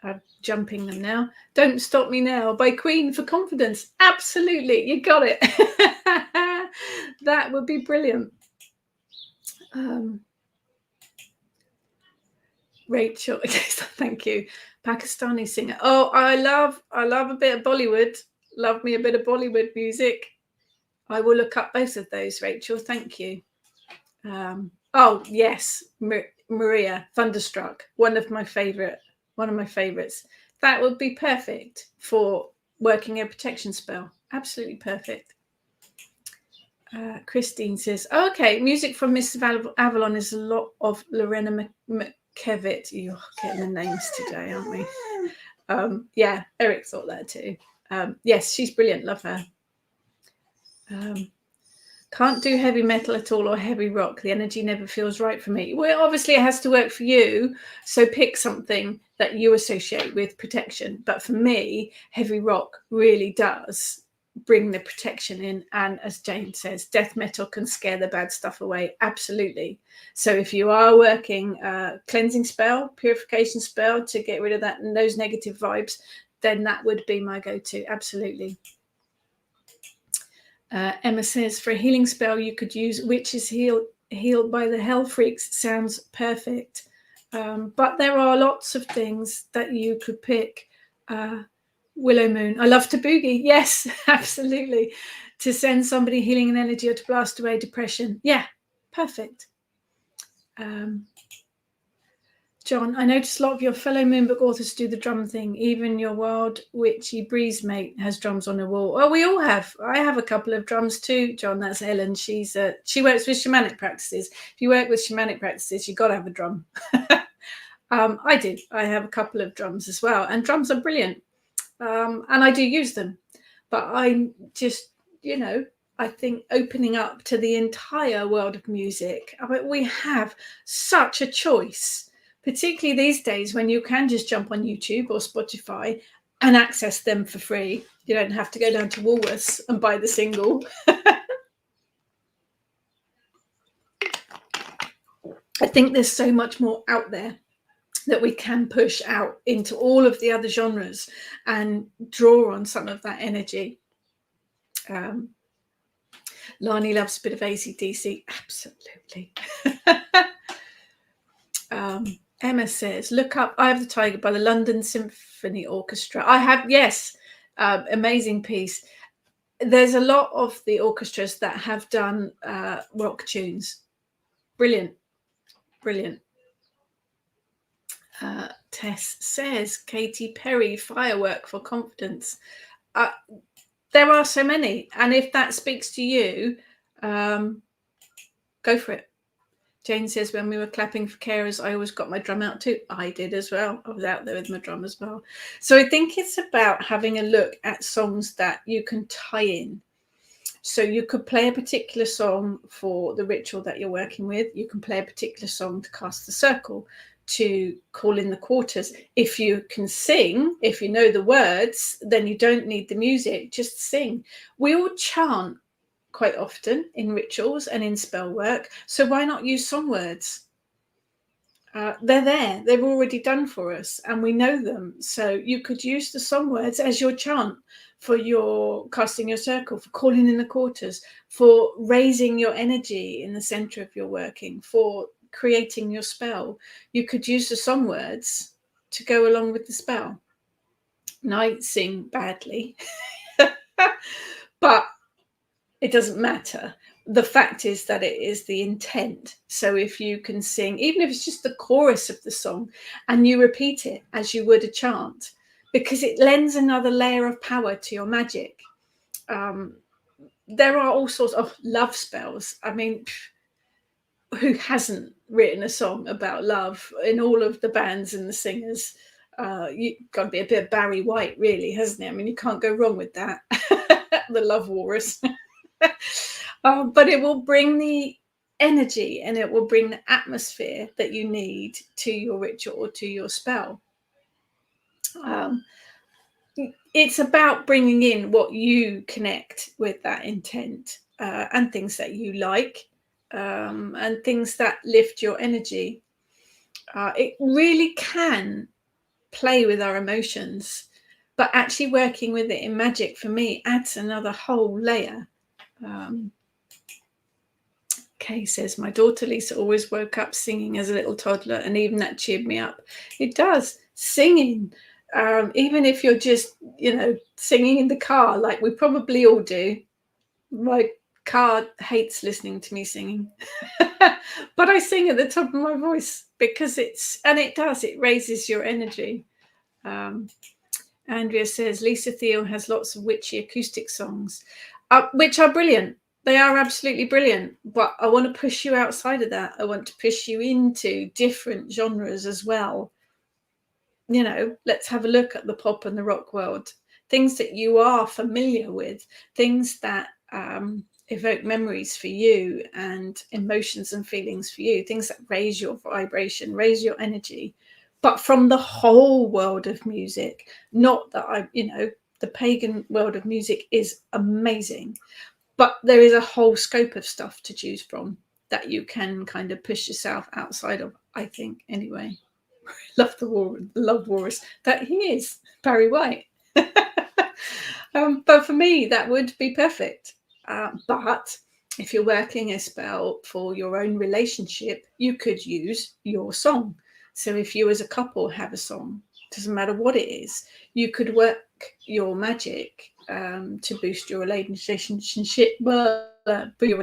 I'm jumping them now. Don't Stop Me Now by Queen for Confidence. Absolutely, you got it. That would be brilliant. Rachel, thank you. Pakistani singer. Oh, I love a bit of Bollywood. Love me a bit of Bollywood music. I will look up both of those, Rachel. Thank you. Oh yes, Maria, Thunderstruck. One of my favorites. that would be perfect for working a protection spell. Absolutely perfect. Christine says, okay, music from Miss Avalon is a lot of Lorena McKevitt. You're getting the names today, aren't we? Yeah, Eric thought that too. Yes, she's brilliant. Love her. Can't do heavy metal at all or heavy rock. The energy never feels right for me. Well, obviously it has to work for you. So pick something that you associate with protection. But for me, heavy rock really does bring the protection in. And as Jane says, death metal can scare the bad stuff away. Absolutely. So if you are working a cleansing spell, purification spell to get rid of that and those negative vibes, then that would be my go-to. Absolutely. Emma says, for a healing spell, you could use Witches Healed by the Hell Freaks. Sounds perfect. But there are lots of things that you could pick. Willow Moon. I love to boogie. Yes, absolutely. To send somebody healing and energy or to blast away depression. Yeah, perfect. John, I noticed a lot of your fellow Moonbook authors do the drum thing. Even your wild witchy breeze mate has drums on the wall. Well, we all have. I have a couple of drums too, John. That's Ellen. She works with shamanic practices. If you work with shamanic practices, you've got to have a drum. I do. I have a couple of drums as well. And drums are brilliant. And I do use them. But I just, I think opening up to the entire world of music. I mean, we have such a choice, particularly these days when you can just jump on YouTube or Spotify and access them for free. You don't have to go down to Woolworths and buy the single. I think there's so much more out there that we can push out into all of the other genres and draw on some of that energy. Lani loves a bit of AC/DC. Absolutely. Emma says, look up Eye of the Tiger by the London Symphony Orchestra. I have, yes, amazing piece. There's a lot of the orchestras that have done rock tunes. Brilliant. Brilliant. Tess says, Katy Perry, Firework for Confidence. There are so many. And if that speaks to you, go for it. Jane says, when we were clapping for carers, I always got my drum out too. I did as well. I was out there with my drum as well. So I think it's about having a look at songs that you can tie in. So you could play a particular song for the ritual that you're working with. You can play a particular song to cast the circle, to call in the quarters. If you can sing, if you know the words, then you don't need the music, just sing. We all chant quite often in rituals and in spell work. So why not use song words? They're there. They're already done for us and we know them. So you could use the song words as your chant for your casting your circle, for calling in the quarters, for raising your energy in the center of your working, for creating your spell. You could use the song words to go along with the spell. And I sing badly, but it doesn't matter. The fact is that it is the intent. So if you can sing, even if it's just the chorus of the song, and you repeat it as you would a chant, because it lends another layer of power to your magic. There are all sorts of love spells. I mean, who hasn't written a song about love in all of the bands and the singers? You've got to be a bit of Barry White, really, hasn't it? I mean, you can't go wrong with that. The Love Walrus. But it will bring the energy and it will bring the atmosphere that you need to your ritual or to your spell. It's about bringing in what you connect with that intent and things that you like and things that lift your energy. It really can play with our emotions, but actually working with it in magic for me adds another whole layer. Kay says, my daughter Lisa always woke up singing as a little toddler, and even that cheered me up. It does. Singing, even if you're just, singing in the car, like we probably all do. My car hates listening to me singing, but I sing at the top of my voice because it raises your energy. Andrea says Lisa Thiel has lots of witchy acoustic songs, which are brilliant. They are absolutely brilliant. But I want to push you outside of that. I want to push you into different genres as well. You know, let's have a look at the pop and the rock world. Things that you are familiar with, things that evoke memories for you and emotions and feelings for you, things that raise your vibration, raise your energy, but from the whole world of music. Not that the pagan world of music is amazing, but there is a whole scope of stuff to choose from that you can kind of push yourself outside of, I think, anyway. Love Walrus. That he is Barry White. But for me, that would be perfect. But if you're working a spell for your own relationship, you could use your song. So if you as a couple have a song, doesn't matter what it is, you could work your magic to boost your relationship, build on your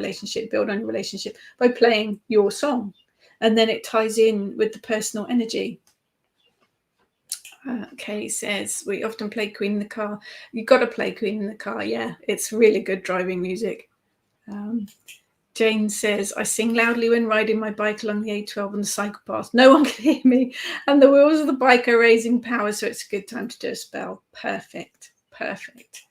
relationship by playing your song. And then it ties in with the personal energy. Kay says, we often play Queen in the car. You've got to play Queen in the car. Yeah, it's really good driving music. Jane says, I sing loudly when riding my bike along the A12 on the cycle path. No one can hear me. And the wheels of the bike are raising power, so it's a good time to do a spell. Perfect. Perfect.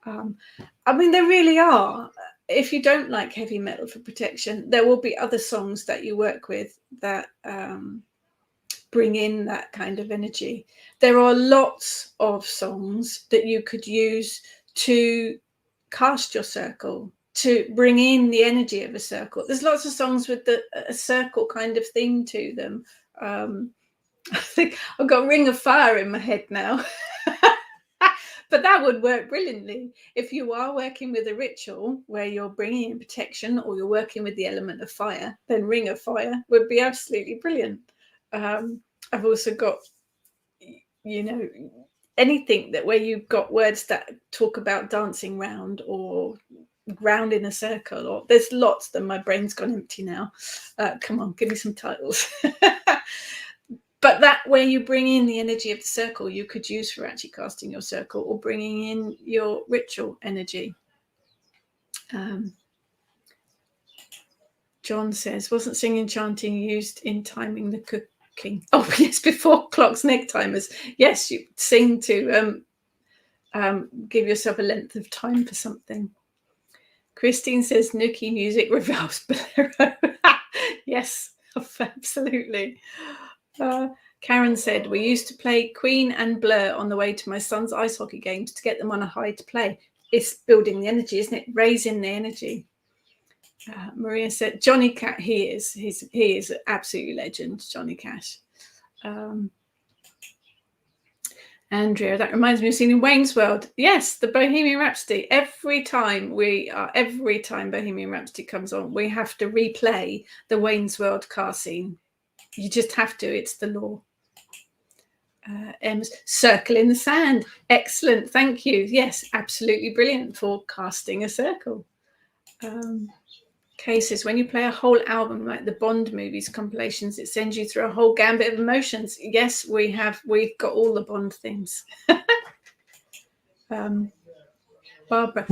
I mean, there really are. If you don't like heavy metal for protection, there will be other songs that you work with that bring in that kind of energy. There are lots of songs that you could use to cast your circle, to bring in the energy of a circle. There's lots of songs with a circle kind of theme to them. I think I've got Ring of Fire in my head now. But that would work brilliantly. If you are working with a ritual where you're bringing in protection or you're working with the element of fire, then Ring of Fire would be absolutely brilliant. I've also got, anything that where you've got words that talk about dancing round or round in a circle, or there's lots of them. My brain's gone empty now. Come on, give me some titles. But that where you bring in the energy of the circle, you could use for actually casting your circle or bringing in your ritual energy. John says, wasn't singing chanting used in timing the cooking? Oh, yes, before clocks, neck timers. Yes, you sing to give yourself a length of time for something. Christine says, Nookie music revolves bolero. Yes, absolutely. Karen said, we used to play Queen and Blur on the way to my son's ice hockey games to get them on a high to play. It's building the energy, isn't it? Raising the energy. Maria said, Johnny Cash, he is absolutely legend, Johnny Cash. Andrea, that reminds me of seeing in Wayne's World. Yes, the Bohemian Rhapsody. Every time Bohemian Rhapsody comes on, we have to replay the Wayne's World car scene. You just have to. It's the law. Em's circle in the sand. Excellent. Thank you. Yes, absolutely brilliant for casting a circle. Kay says, when you play a whole album like the Bond movies compilations, it sends you through a whole gambit of emotions. Yes, we've got all the Bond themes. Barbara,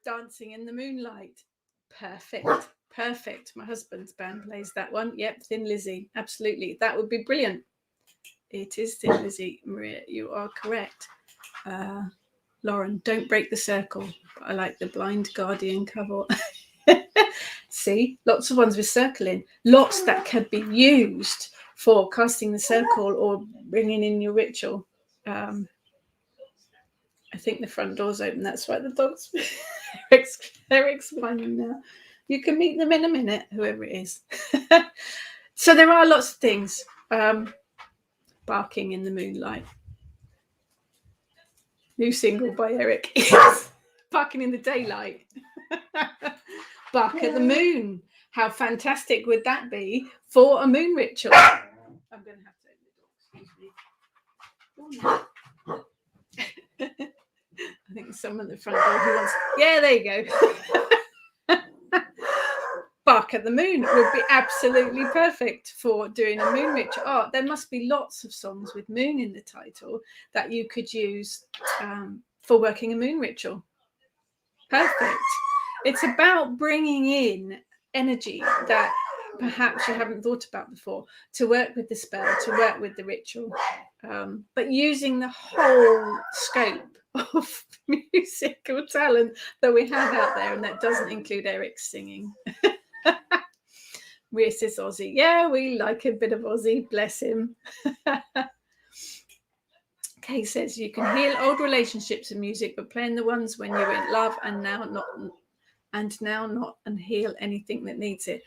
Dancing in the Moonlight. Perfect. My husband's band plays that one. Yep, Thin Lizzy. Absolutely. That would be brilliant. It is Thin Lizzy, Maria. You are correct. Lauren, Don't Break the Circle. I like the Blind Guardian cover. See, lots of ones with circling. Lots that could be used for casting the circle or bringing in your ritual. I think the front door's open. That's why the dogs... Eric's whining now. You can meet them in a minute, whoever it is. So there are lots of things. Barking in the Moonlight. New single by Eric. Barking in the Daylight. Bark at the Moon. How fantastic would that be for a moon ritual? I'm going to have to open the door. Excuse me. I think someone at the front door who wants... Yeah, there you go. Bark bark at the moon would be absolutely perfect for doing a moon ritual. Oh, there must be lots of songs with moon in the title that you could use for working a moon ritual. Perfect. It's about bringing in energy that perhaps you haven't thought about before to work with the spell, to work with the ritual, but using the whole scope of musical talent that we have out there, and that doesn't include Eric's singing. Rhea says Aussie. Yeah, we like a bit of Aussie, bless him. Kay says you can heal old relationships in music, but playing the ones when you're in love and now not, and heal anything that needs it.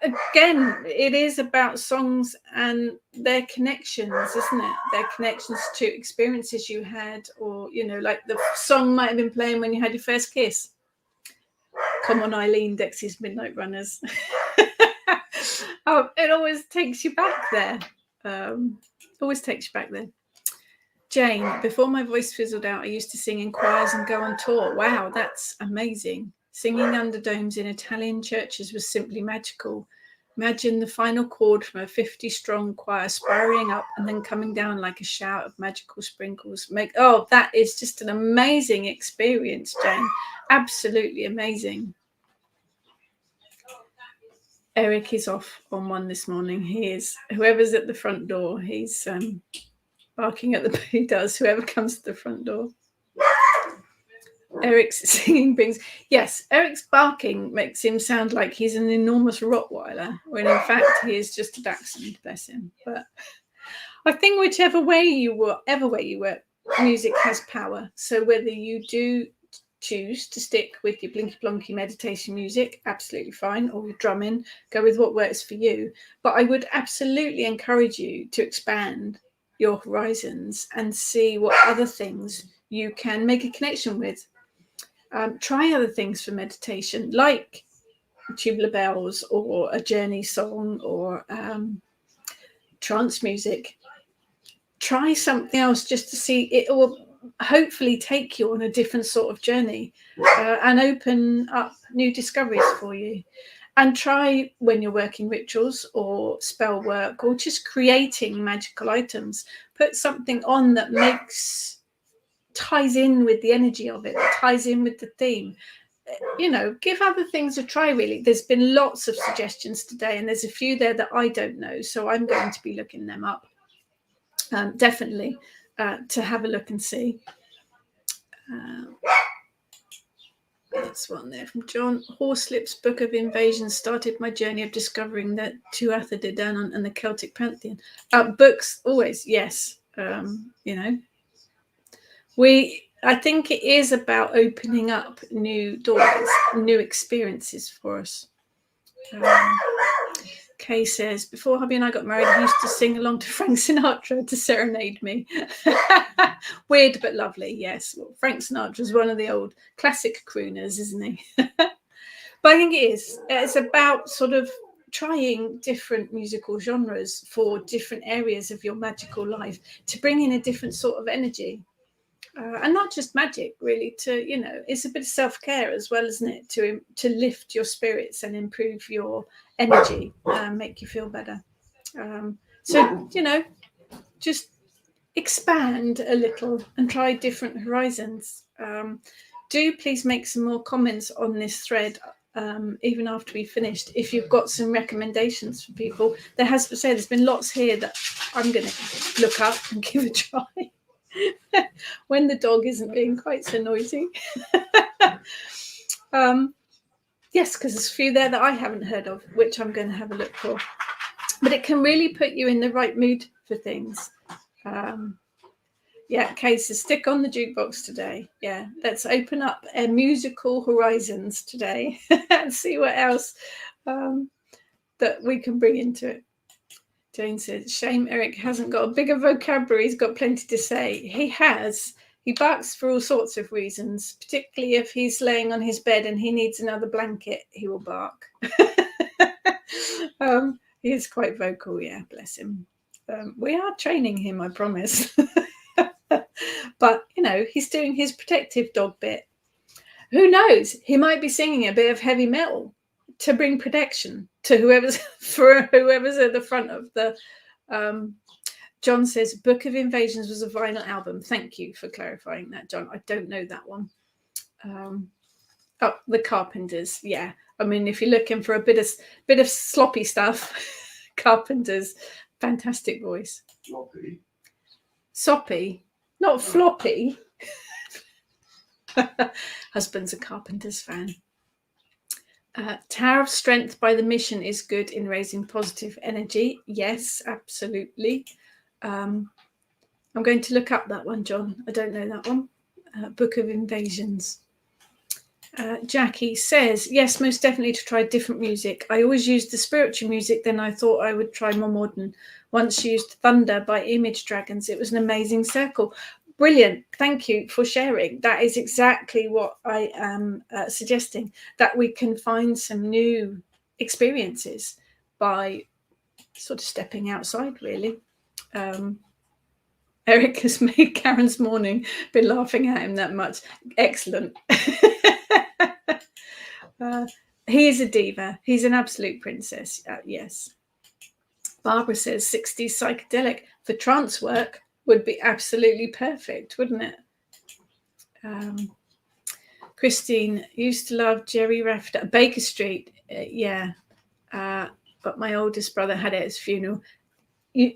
Again, it is about songs and their connections, isn't it? Their connections to experiences you had, or, you know, like the song might have been playing when you had your first kiss. Come on, Eileen, Dexy's Midnight Runners. Oh, it always takes you back there. Always takes you back there. Jane, before my voice fizzled out, I used to sing in choirs and go on tour. Wow, that's amazing. Singing under domes in Italian churches was simply magical. Imagine the final chord from a 50-strong choir spiraling up and then coming down like a shout of magical sprinkles. Oh, that is just an amazing experience, Jane. Absolutely amazing. Eric is off on one this morning. He is. Whoever's at the front door, he's barking at the he does. Whoever comes to the front door. Eric's singing brings, yes, Eric's barking makes him sound like he's an enormous Rottweiler, when in fact he is just a dachshund, bless him. But I think whichever way you work, music has power. So whether you do choose to stick with your blinky blonky meditation music, absolutely fine, or drumming, go with what works for you. But I would absolutely encourage you to expand your horizons and see what other things you can make a connection with. Try other things for meditation, like tubular bells or a journey song or trance music. Try something else just to see. It will hopefully take you on a different sort of journey and open up new discoveries for you. And try, when you're working rituals or spell work or just creating magical items, put something on that ties in with the energy of it, ties in with the theme. You know, give other things a try, really. There's been lots of suggestions today, and there's a few there that I don't know, so I'm going to be looking them up. Definitely to have a look and see. That's one there from John. Horslip's Book of Invasion started my journey of discovering the Tuatha De Danann and the Celtic Pantheon. Books, always, yes. You know, I think it is about opening up new doors, new experiences for us. Kay says, before hubby and I got married, he used to sing along to Frank Sinatra to serenade me. Weird but lovely, yes. Well, Frank Sinatra is one of the old classic crooners, isn't he? But I think it is. It's about sort of trying different musical genres for different areas of your magical life to bring in a different sort of energy. And not just magic, really, it's a bit of self-care as well, isn't it? To lift your spirits and improve your energy, make you feel better. So, just expand a little and try different horizons. Do please make some more comments on this thread, even after we finished, if you've got some recommendations for people. There's been lots here that I'm going to look up and give a try. When the dog isn't being quite so noisy. Yes, because there's a few there that I haven't heard of, which I'm going to have a look for. But it can really put you in the right mood for things. Kay says, stick on the jukebox today. Yeah, let's open up musical horizons today and see what else that we can bring into it. Jane says, shame Eric hasn't got a bigger vocabulary. He's got plenty to say. He has. He barks for all sorts of reasons, particularly if he's laying on his bed and he needs another blanket, he will bark. He is quite vocal, yeah, bless him. We are training him, I promise. But, he's doing his protective dog bit. Who knows? He might be singing a bit of heavy metal. to bring protection to whoever's at the front of the. John says Book of Invasions was a vinyl album. Thank you for clarifying that, John. I don't know that one. The Carpenters. Yeah, I mean, if you're looking for a bit of sloppy stuff, Carpenters, fantastic voice. Soppy, not floppy. Husband's a Carpenters fan. Tower of Strength by The Mission is good in raising positive energy. Yes, absolutely. I'm going to look up that one, John. I don't know that one. Book of Invasions. Jackie says, yes, most definitely to try different music. I always used the spiritual music, then I thought I would try more modern. Once used Thunder by Image Dragons. It was an amazing circle. Brilliant. Thank you for sharing. That is exactly what I am suggesting, that we can find some new experiences by sort of stepping outside, really. Eric has made Karen's morning. Been laughing at him that much. Excellent. He is a diva. He's an absolute princess. Yes. Barbara says 60s psychedelic for trance work would be absolutely perfect, wouldn't it? Christine used to love Jerry Rafter. Baker Street. Yeah. But my oldest brother had it at his funeral.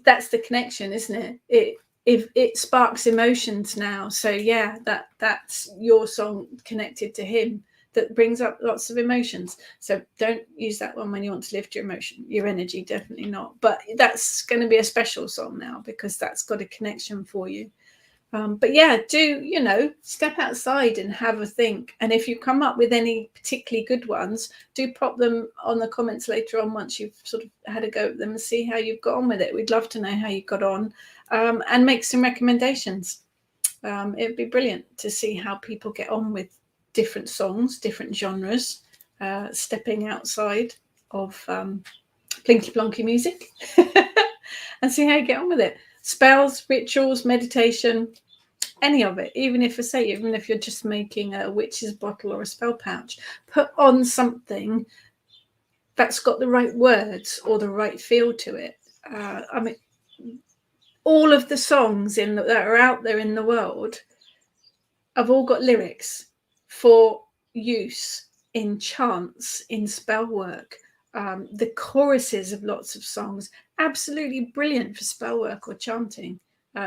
That's the connection, isn't it? It sparks emotions now. So yeah, that's your song connected to him that brings up lots of emotions. So don't use that one when you want to lift your emotion, your energy, definitely not. But that's going to be a special song now because that's got a connection for you. But yeah, do, step outside and have a think. And if you come up with any particularly good ones, do pop them on the comments later on once you've sort of had a go at them and see how you've got on with it. We'd love to know how you got on, and make some recommendations. It'd be brilliant to see how people get on with different songs, different genres, stepping outside of plinky plonky music and see how you get on with it. Spells, rituals, meditation, any of it, even if you're just making a witch's bottle or a spell pouch, put on something that's got the right words or the right feel to it. I mean, all of the songs that are out there in the world have all got lyrics for use in chants, in spell work. The choruses of lots of songs, absolutely brilliant for spell work or chanting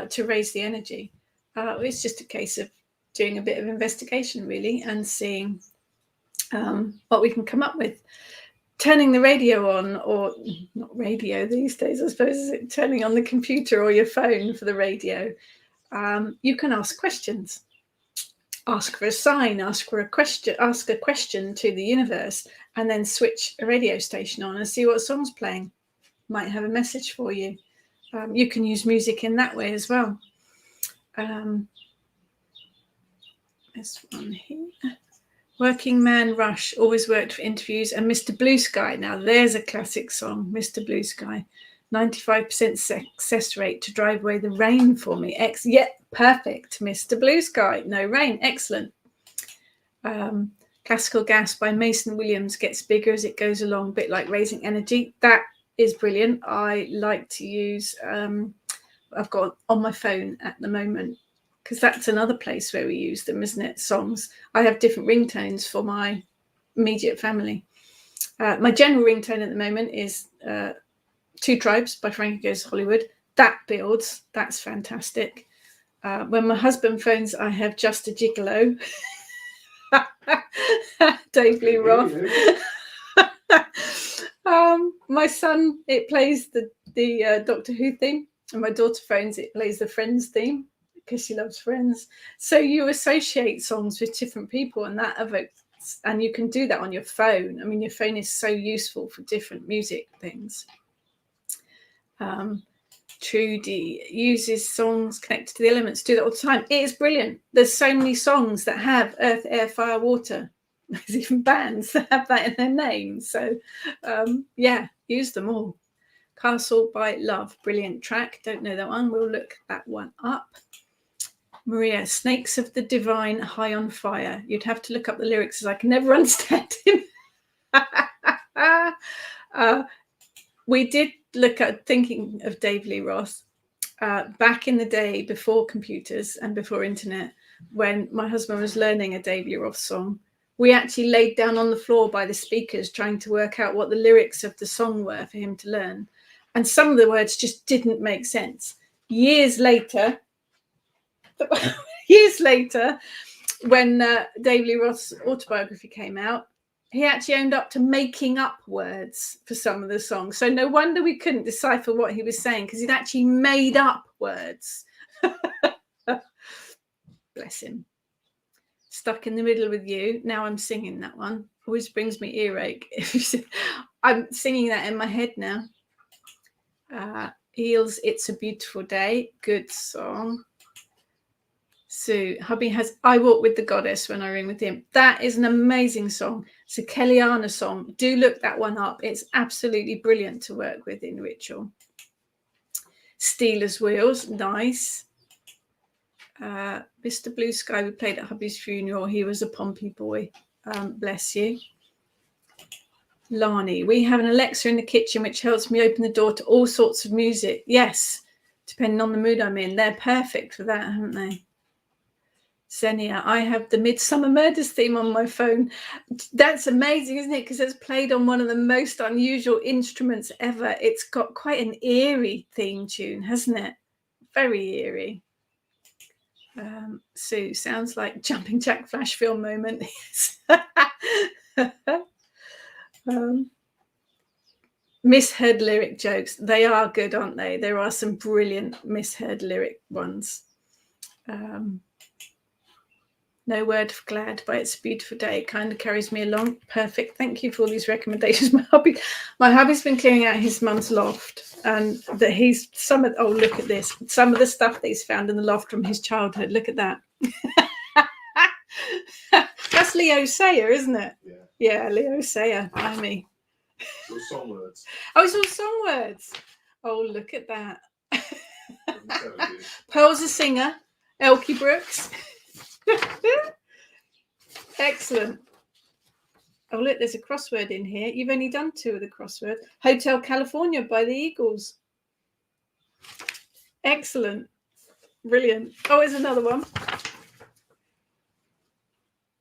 to raise the energy. It's just a case of doing a bit of investigation, really, and seeing what we can come up with. Turning the radio on, or not radio these days, I suppose, is it turning on the computer or your phone for the radio? You can ask questions. Ask for a sign, ask a question to the universe, and then switch a radio station on and see what song's playing. Might have a message for you. You can use music in that way as well. This one here. Working Man Rush always worked for interviews, and Mr. Blue Sky. Now there's a classic song, Mr. Blue Sky. 95% success rate to drive away the rain for me. Perfect. Mr. Blue Sky, no rain. Excellent. Classical Gas by Mason Williams gets bigger as it goes along, a bit like Raising Energy. That is brilliant. I like to use, I've got on my phone at the moment, because that's another place where we use them, isn't it? Songs. I have different ringtones for my immediate family. My general ringtone at the moment is Two Tribes by Frankie Goes to Hollywood. That builds. That's fantastic. When my husband phones, I have Just a Gigolo. Dave Lee Roth. My son, it plays the Doctor Who theme. And my daughter phones, it plays the Friends theme, because she loves Friends. So you associate songs with different people, and that evokes, and you can do that on your phone. I mean, your phone is so useful for different music things. Trudy uses songs connected to the elements, do that all the time. It is brilliant. There's so many songs that have earth, air, fire, water. There's even bands that have that in their name. So yeah, use them all. Castle by Love, brilliant track. Don't know that one. We'll look that one up. Maria, Snakes of the Divine, High on Fire. You'd have to look up the lyrics, as I can never understand him. We did look at thinking of Dave Lee Roth back in the day before computers and before internet. When my husband was learning a Dave Lee Roth song, we actually laid down on the floor by the speakers trying to work out what the lyrics of the song were for him to learn. And some of the words just didn't make sense. Years later, when Dave Lee Roth's autobiography came out, he actually owned up to making up words for some of the songs. So no wonder we couldn't decipher what he was saying, because he'd actually made up words. Bless him. Stuck in the Middle with You. Now I'm singing that one. Always brings me earache. I'm singing that in my head now. Eels, It's a Beautiful Day. Good song. Sue, hubby has I Walk with the Goddess When I Ring with Him. That is an amazing song. It's a Kellyanna song. Do look that one up. It's absolutely brilliant to work with in ritual. Steelers Wheels, nice. Mr. Blue Sky, we played at hubby's funeral. He was a Pompey boy. Bless you. Lani, we have an Alexa in the kitchen which helps me open the door to all sorts of music. Yes, depending on the mood I'm in. They're perfect for that, haven't they? Xenia, I have the Midsummer Murders theme on my phone. That's amazing, isn't it? Because it's played on one of the most unusual instruments ever. It's got quite an eerie theme tune, hasn't it? Very eerie. Sue, sounds like Jumping Jack Flash film moment. Misheard lyric jokes. They are good, aren't they? There are some brilliant misheard lyric ones. No Word for Glad by It's a Beautiful Day kind of carries me along. Perfect. Thank you for all these recommendations. My hubby's been clearing out his mum's loft, and that he's oh, look at this. Some of the stuff that he's found in the loft from his childhood. Look at that. That's Leo Sayer, isn't it? Yeah, Leo Sayer. Blimey. It's all song words. Oh, it's all song words. Oh, look at that. Pearl's a singer. Elkie Brooks. Excellent. Oh, look, there's a crossword in here. You've only done 2 of the crossword. Hotel California by the Eagles. Excellent. Brilliant. Oh, here's another one.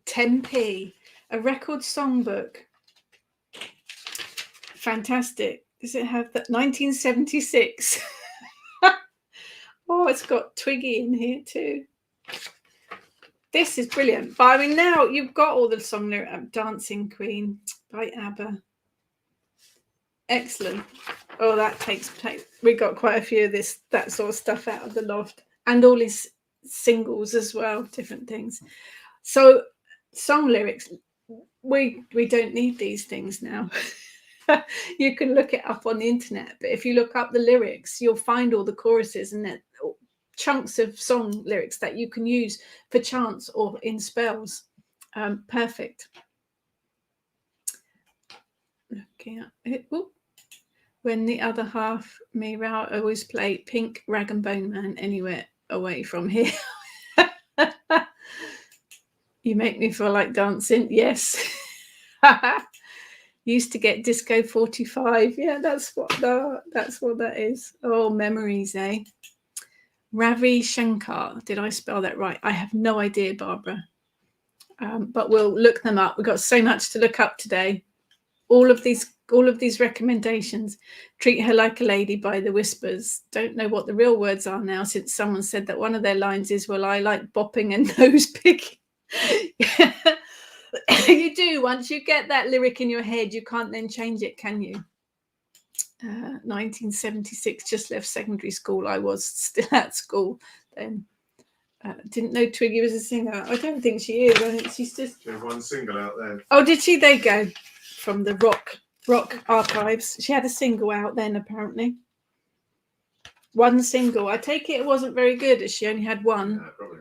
Tempe, a record songbook. Fantastic. Does it have that? 1976. Oh, it's got Twiggy in here too. This is brilliant. But I mean, now you've got all the song lyric. Dancing Queen by ABBA. Excellent. Oh, that takes. We got quite a few of that sort of stuff out of the loft, and all his singles as well, different things. So, song lyrics. We don't need these things now. You can look it up on the internet, but if you look up the lyrics, you'll find all the choruses and chunks of song lyrics that you can use for chants or in spells. Perfect. Looking at it. Ooh. When the other half, me, Rao, always play Pink Rag and Bone Man anywhere away from here. You make me feel like dancing. Yes. Used to get Disco 45. Yeah, that's what that is. Oh, memories, eh? Ravi Shankar. Did I spell that right? I have no idea, Barbara. But we'll look them up. We've got so much to look up today. All of these recommendations. Treat Her Like a Lady by the Whispers. Don't know what the real words are now, since someone said that one of their lines is, well, I like bopping and nose picking. You do. Once you get that lyric in your head, you can't then change it, can you? 1976, just left secondary school. I was still at school then. Didn't know Twiggy was a singer. I don't think she is. I think she's just... She had one single out there. Oh, did she? There you go. From the rock archives. She had a single out then, apparently. One single. I take it wasn't very good, as she only had one. Yeah, probably.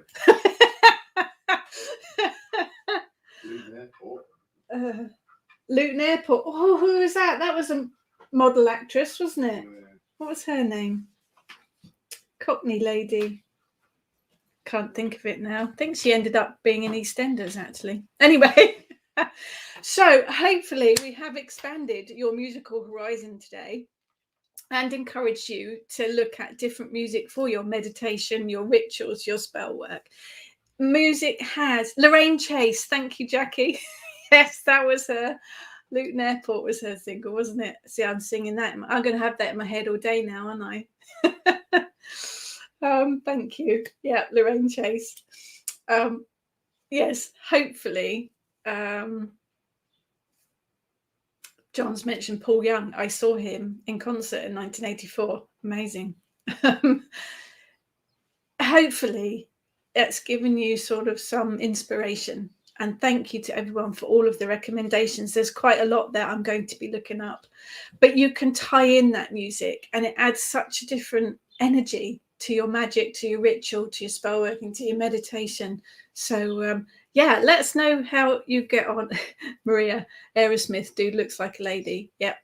Luton Airport. Luton Airport. Oh, who was that? That was a model actress, wasn't it? Yeah. What was her name? Cockney lady. Can't think of it now. I think she ended up being in EastEnders, actually. Anyway. So hopefully we have expanded your musical horizon today and encouraged you to look at different music for your meditation, your rituals, your spell work. Music has Lorraine Chase. Thank you, Jackie. Yes, that was her. Luton Airport was her single, wasn't it? See, I'm singing that. I'm going to have that in my head all day now, aren't I? Thank you. Yeah, Lorraine Chase. Yes, hopefully. John's mentioned Paul Young. I saw him in concert in 1984. Amazing. Hopefully, it's given you sort of some inspiration. And thank you to everyone for all of the recommendations. There's quite a lot there I'm going to be looking up. But you can tie in that music and it adds such a different energy to your magic, to your ritual, to your spell working, to your meditation. So, yeah, let us know how you get on. Maria, Aerosmith, dude looks like a lady. Yep.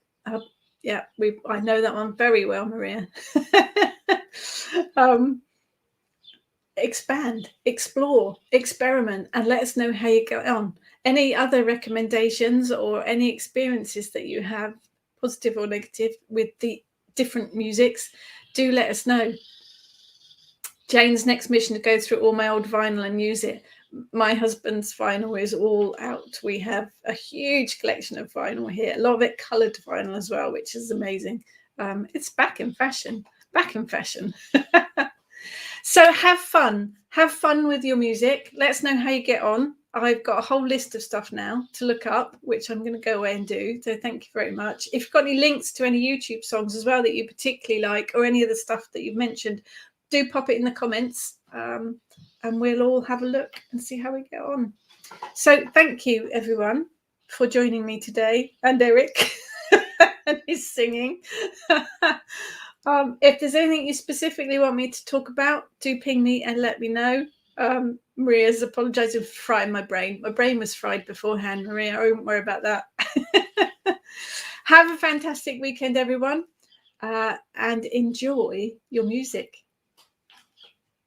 Yeah, I know that one very well, Maria. Expand, explore, experiment, and let us know how you get on. Any other recommendations or any experiences that you have, positive or negative, with the different musics, do let us know. Jane's next mission to go through all my old vinyl and use it. My husband's vinyl is all out. We have a huge collection of vinyl here, a lot of it coloured vinyl as well, which is amazing. It's back in fashion. So have fun with your music. Let us know how you get on. I've got a whole list of stuff now to look up, which I'm going to go away and do. So thank you very much. If you've got any links to any YouTube songs as well that you particularly like, or any of the stuff that you've mentioned, do pop it in the comments, and we'll all have a look and see how we get on. So thank you everyone for joining me today, and Eric and his singing. If there's anything you specifically want me to talk about, do ping me and let me know. Maria's apologising for frying my brain. My brain was fried beforehand, Maria. I won't worry about that. Have a fantastic weekend, everyone, and enjoy your music.